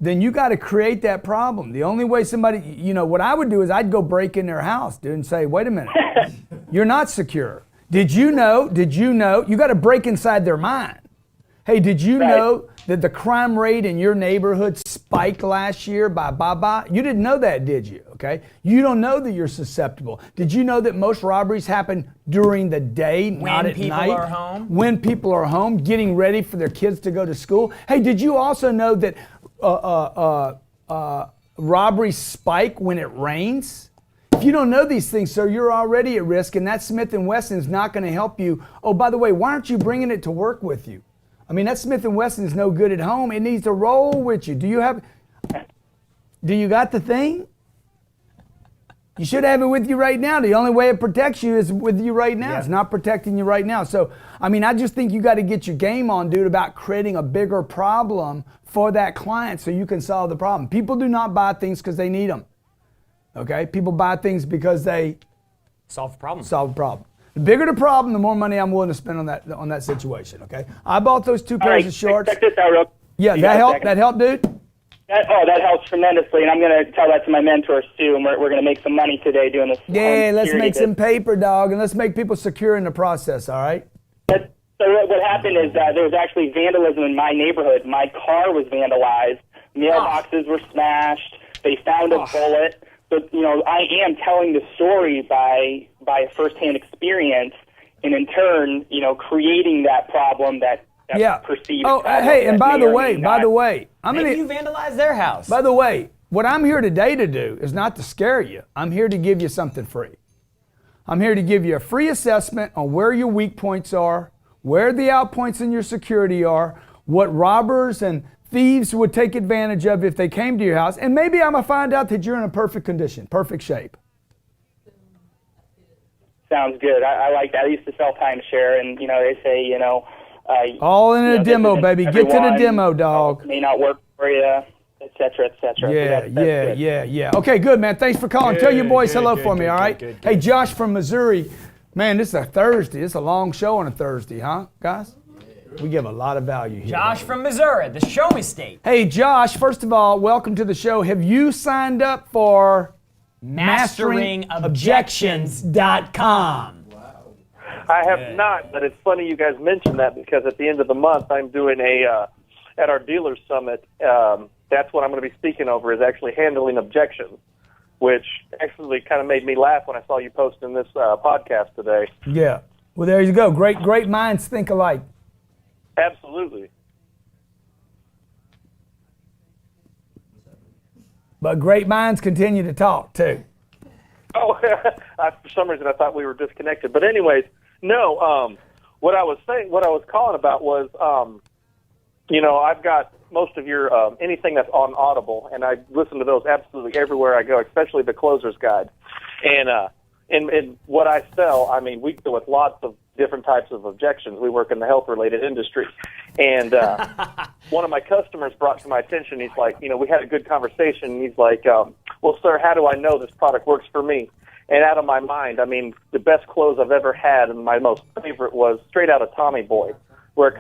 [SPEAKER 3] then you got to create that problem. The only way somebody, what I would do is I'd go break in their house, dude, and say, wait a minute, you're not secure. Did you know, you got to break inside their mind. Hey, did you know that the crime rate in your neighborhood spiked last year by? You didn't know that, did you? Okay. You don't know that you're susceptible. Did you know that most robberies happen during the day, not at night?
[SPEAKER 4] When people are home?
[SPEAKER 3] When people are home, getting ready for their kids to go to school. Hey, did you also know that robberies spike when it rains? If you don't know these things, sir, you're already at risk, and that Smith & Wesson is not going to help you. Oh, by the way, why aren't you bringing it to work with you? I mean, that Smith & Wesson is no good at home. It needs to roll with you. Do you got the thing? You should have it with you right now. The only way it protects you is with you right now. Yeah. It's not protecting you right now. So, I mean, I just think you got to get your game on, dude, about creating a bigger problem for that client so you can solve the problem. People do not buy things because they need them. Okay? People buy things because they
[SPEAKER 4] solve a problem.
[SPEAKER 3] The bigger the problem, the more money I'm willing to spend on that situation. Okay, I bought those two pairs of shorts.
[SPEAKER 9] Check this out, real.
[SPEAKER 3] Yeah, that helped. That helped, dude.
[SPEAKER 9] That helps tremendously, and I'm going to tell that to my mentors too. And we're going to make some money today doing this.
[SPEAKER 3] Yeah, let's make some paper, dog, and let's make people secure in the process. All right.
[SPEAKER 9] So what happened is there was actually vandalism in my neighborhood. My car was vandalized. Mailboxes were smashed. They found a bullet. So, I am telling the story by a firsthand experience, and in turn, creating that problem that perceived.
[SPEAKER 3] Oh, hey, and by the way,
[SPEAKER 4] maybe you vandalized their house.
[SPEAKER 3] By the way, what I'm here today to do is not to scare you. I'm here to give you something free. I'm here to give you a free assessment on where your weak points are, where the out points in your security are, what robbers and thieves would take advantage of if they came to your house, and maybe I'm going to find out that you're in a perfect condition, perfect shape.
[SPEAKER 9] Sounds good. I like that. I used to sell timeshare, and, they say,
[SPEAKER 3] all in a demo, baby. Get to the demo, dog.
[SPEAKER 9] May not work for you, et cetera, et cetera.
[SPEAKER 3] Yeah. Okay, good, man. Thanks for calling. Tell your boys hello for me, all right? Hey, Josh from Missouri. Man, this is a Thursday. It's a long show on a Thursday, huh, guys? We give a lot of value here.
[SPEAKER 4] Josh from Missouri, the Show Me State.
[SPEAKER 3] Hey, Josh, first of all, welcome to the show. Have you signed up for MasteringObjections.com?
[SPEAKER 10] Wow. I have not, but it's funny you guys mentioned that because at the end of the month, I'm doing a at our dealers summit, that's what I'm going to be speaking over, is actually handling objections, which actually kind of made me laugh when I saw you posting this podcast today.
[SPEAKER 3] Yeah. Well, there you go. Great minds think alike.
[SPEAKER 10] Absolutely.
[SPEAKER 3] But great minds continue to talk, too.
[SPEAKER 10] Oh, for some reason I thought we were disconnected. But anyways, no, what I was calling about was, I've got most of your, anything that's on Audible, and I listen to those absolutely everywhere I go, especially the Closer's Guide. And in what I sell, I mean, we deal with lots of different types of objections. We work in the health-related industry. And one of my customers brought to my attention, he's like, we had a good conversation, and he's like, well, sir, how do I know this product works for me? And out of my mind, I mean, the best close I've ever had, and my most favorite was straight out of Tommy Boy, where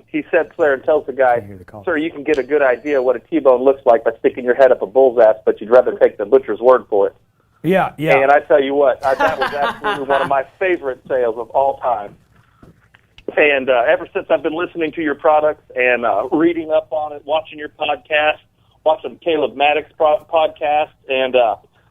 [SPEAKER 10] he sits there and tells the guy, sir, you can get a good idea what a T-bone looks like by sticking your head up a bull's ass, but you'd rather take the butcher's word for it.
[SPEAKER 3] Yeah.
[SPEAKER 10] And I tell you what, that was absolutely one of my favorite sales of all time. And ever since I've been listening to your products and reading up on it, watching your podcast, watching Caleb Maddox podcast, and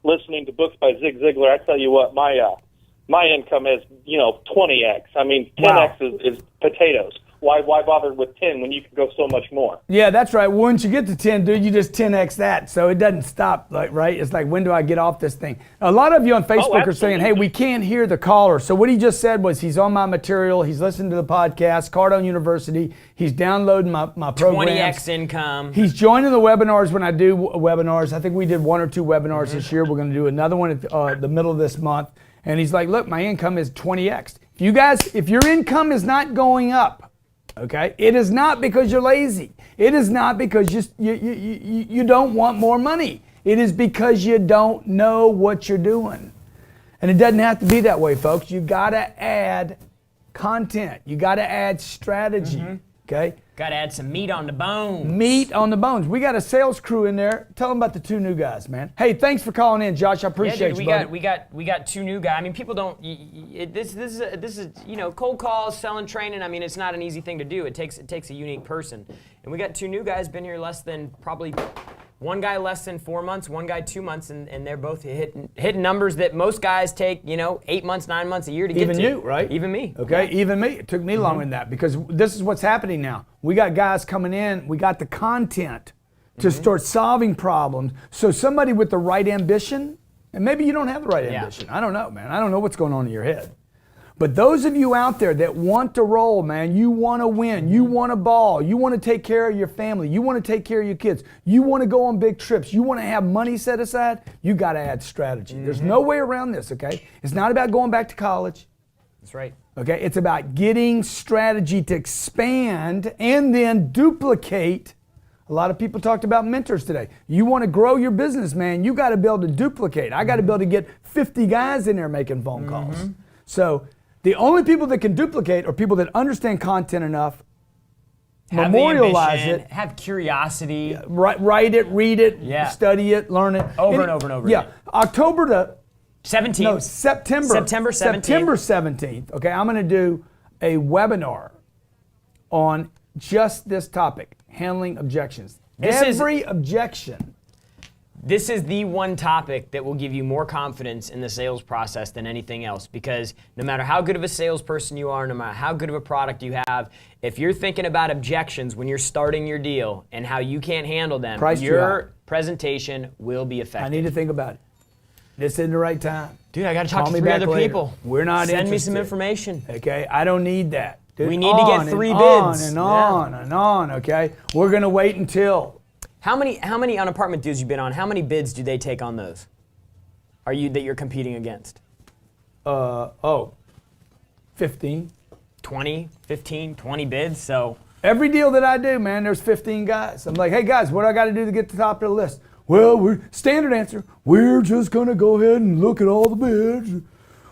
[SPEAKER 10] listening to books by Zig Ziglar, I tell you what, my income is 20x. I mean, 10x is potatoes. Why bother with 10 when you can go so much more?
[SPEAKER 3] Yeah, that's right. Once you get to 10, dude, you just 10x that. So it doesn't stop, right? It's like, when do I get off this thing? A lot of you on Facebook are saying, hey, we can't hear the caller. So what he just said was he's on my material. He's listening to the podcast, Cardone University. He's downloading my programs.
[SPEAKER 4] 20x income.
[SPEAKER 3] He's joining the webinars when I do webinars. I think we did 1 or 2 webinars this year. We're going to do another one at the middle of this month. And he's like, look, my income is 20x. If your income is not going up, okay, it is not because you're lazy. It is not because you don't want more money. It is because you don't know what you're doing. And it doesn't have to be that way, folks. You got to add content. You got to add strategy, okay?
[SPEAKER 4] Got to add some meat on the bones.
[SPEAKER 3] Meat on the bones. We got a sales crew in there. Tell them about the 2 new guys, man. Hey, thanks for calling in, Josh. I appreciate you, buddy.
[SPEAKER 4] We got 2 new guys. I mean, people don't. This is cold calls, selling, training. I mean, it's not an easy thing to do. It takes a unique person. And we got 2 new guys. Been here less than probably. One guy less than 4 months, one guy 2 months, and they're both hitting numbers that most guys take 8 months, 9 months, a year to get to.
[SPEAKER 3] Even you, right?
[SPEAKER 4] Even me.
[SPEAKER 3] Okay, even me. It took me longer than that because this is what's happening now. We got guys coming in. We got the content to start solving problems. So somebody with the right ambition, and maybe you don't have the right ambition. I don't know, man. I don't know what's going on in your head. But those of you out there that want to roll, man, you want to win, you want to ball, you want to take care of your family, you want to take care of your kids, you want to go on big trips, you want to have money set aside, you got to add strategy. There's no way around this, okay? It's not about going back to college.
[SPEAKER 4] That's right.
[SPEAKER 3] Okay, it's about getting strategy to expand and then duplicate. A lot of people talked about mentors today. You want to grow your business, man, you got to be able to duplicate. I got to be able to get 50 guys in there making phone calls. So the only people that can duplicate are people that understand content enough,
[SPEAKER 4] have
[SPEAKER 3] memorialize
[SPEAKER 4] ambition,
[SPEAKER 3] it,
[SPEAKER 4] have curiosity,
[SPEAKER 3] write it, read it, study it, learn it.
[SPEAKER 4] Over and over and over again.
[SPEAKER 3] October the
[SPEAKER 4] 17th.
[SPEAKER 3] No, September 17th. September 17th. Okay, I'm going to do a webinar on just this topic, handling objections. Every objection.
[SPEAKER 4] This is the one topic that will give you more confidence in the sales process than anything else, because no matter how good of a salesperson you are, no matter how good of a product you have, if you're thinking about objections when you're starting your deal and how you can't handle them, your presentation will be affected.
[SPEAKER 3] I need to think about it. This isn't the right time.
[SPEAKER 4] Dude, I got to talk to 3 other people.
[SPEAKER 3] We're not
[SPEAKER 4] Send
[SPEAKER 3] interested.
[SPEAKER 4] me some information.
[SPEAKER 3] Okay, I don't need that. Dude,
[SPEAKER 4] we need to get 3 bids.
[SPEAKER 3] On and on and on, okay? We're going to wait until...
[SPEAKER 4] How many on apartment deals you've been on? How many bids do they take on those? That you're competing against?
[SPEAKER 3] 15.
[SPEAKER 4] 20, 15, 20 bids. So
[SPEAKER 3] every deal that I do, man, there's 15 guys. I'm like, hey guys, what do I got to do to get to the top of the list? Well, we're standard answer. We're just gonna go ahead and look at all the bids.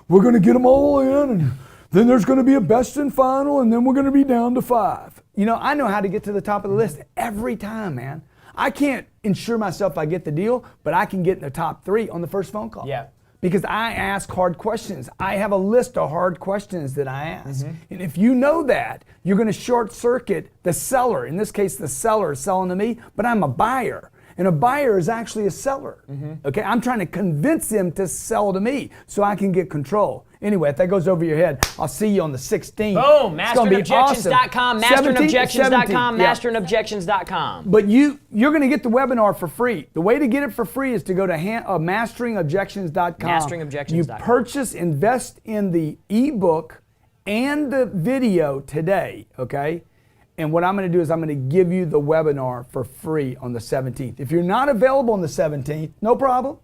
[SPEAKER 3] We're gonna get them all in, and then there's gonna be a best and final, and then we're gonna be down to 5. I know how to get to the top of the list every time, man. I can't ensure myself I get the deal, but I can get in the top 3 on the first phone call.
[SPEAKER 4] Yeah.
[SPEAKER 3] because I ask hard questions. I have a list of hard questions that I ask. And if you know that, you're going to short circuit the seller. In this case, the seller is selling to me, but I'm a buyer. And a buyer is actually a seller. Okay, I'm trying to convince them to sell to me so I can get control. Anyway, if that goes over your head, I'll see you on the 16th.
[SPEAKER 4] Boom!
[SPEAKER 3] It's gonna be
[SPEAKER 4] Masteringobjections.com,
[SPEAKER 3] awesome. 17th,
[SPEAKER 4] masteringobjections.com,
[SPEAKER 3] 17th, yeah.
[SPEAKER 4] masteringobjections.com.
[SPEAKER 3] But you're going to get the webinar for free. The way to get it for free is to go to masteringobjections.com.
[SPEAKER 4] Masteringobjections.com.
[SPEAKER 3] You purchase, invest in the ebook and the video today, okay? And what I'm going to do is I'm going to give you the webinar for free on the 17th. If you're not available on the 17th, no problem.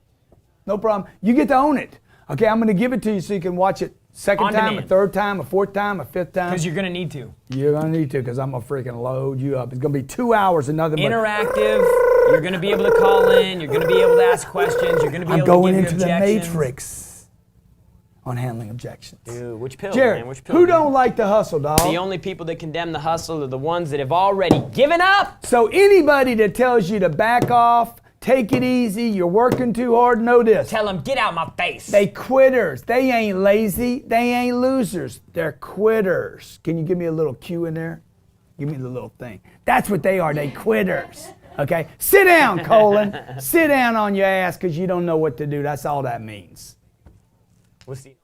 [SPEAKER 3] No problem. You get to own it. Okay, I'm going to give it to you so you can watch it second
[SPEAKER 4] On
[SPEAKER 3] time,
[SPEAKER 4] demand.
[SPEAKER 3] a third time, a fourth time, a fifth time.
[SPEAKER 4] Because you're going to need to.
[SPEAKER 3] You're going to need to, because I'm going to freaking load you up. It's going to be 2 hours and nothing but
[SPEAKER 4] Interactive. You're going to be able to call in. You're going to be able to ask questions. You're going to be
[SPEAKER 3] I'm
[SPEAKER 4] able
[SPEAKER 3] going
[SPEAKER 4] to give
[SPEAKER 3] into
[SPEAKER 4] your
[SPEAKER 3] the
[SPEAKER 4] objections.
[SPEAKER 3] matrix on handling objections.
[SPEAKER 4] Dude, which pill,
[SPEAKER 3] Jared,
[SPEAKER 4] man? Which pill?
[SPEAKER 3] who don't like to hustle, dog?
[SPEAKER 4] The only people that condemn the hustle are the ones that have already given up.
[SPEAKER 3] So anybody that tells you to back off, take it easy, you're working too hard, know this.
[SPEAKER 4] Tell them, get out my face.
[SPEAKER 3] They quitters. They ain't lazy. They ain't losers. They're quitters. Can you give me a little cue in there? Give me the little thing. That's what they are. They quitters. Okay? Sit down, Colin. Sit down on your ass because you don't know what to do. That's all that means.
[SPEAKER 4] We'll see.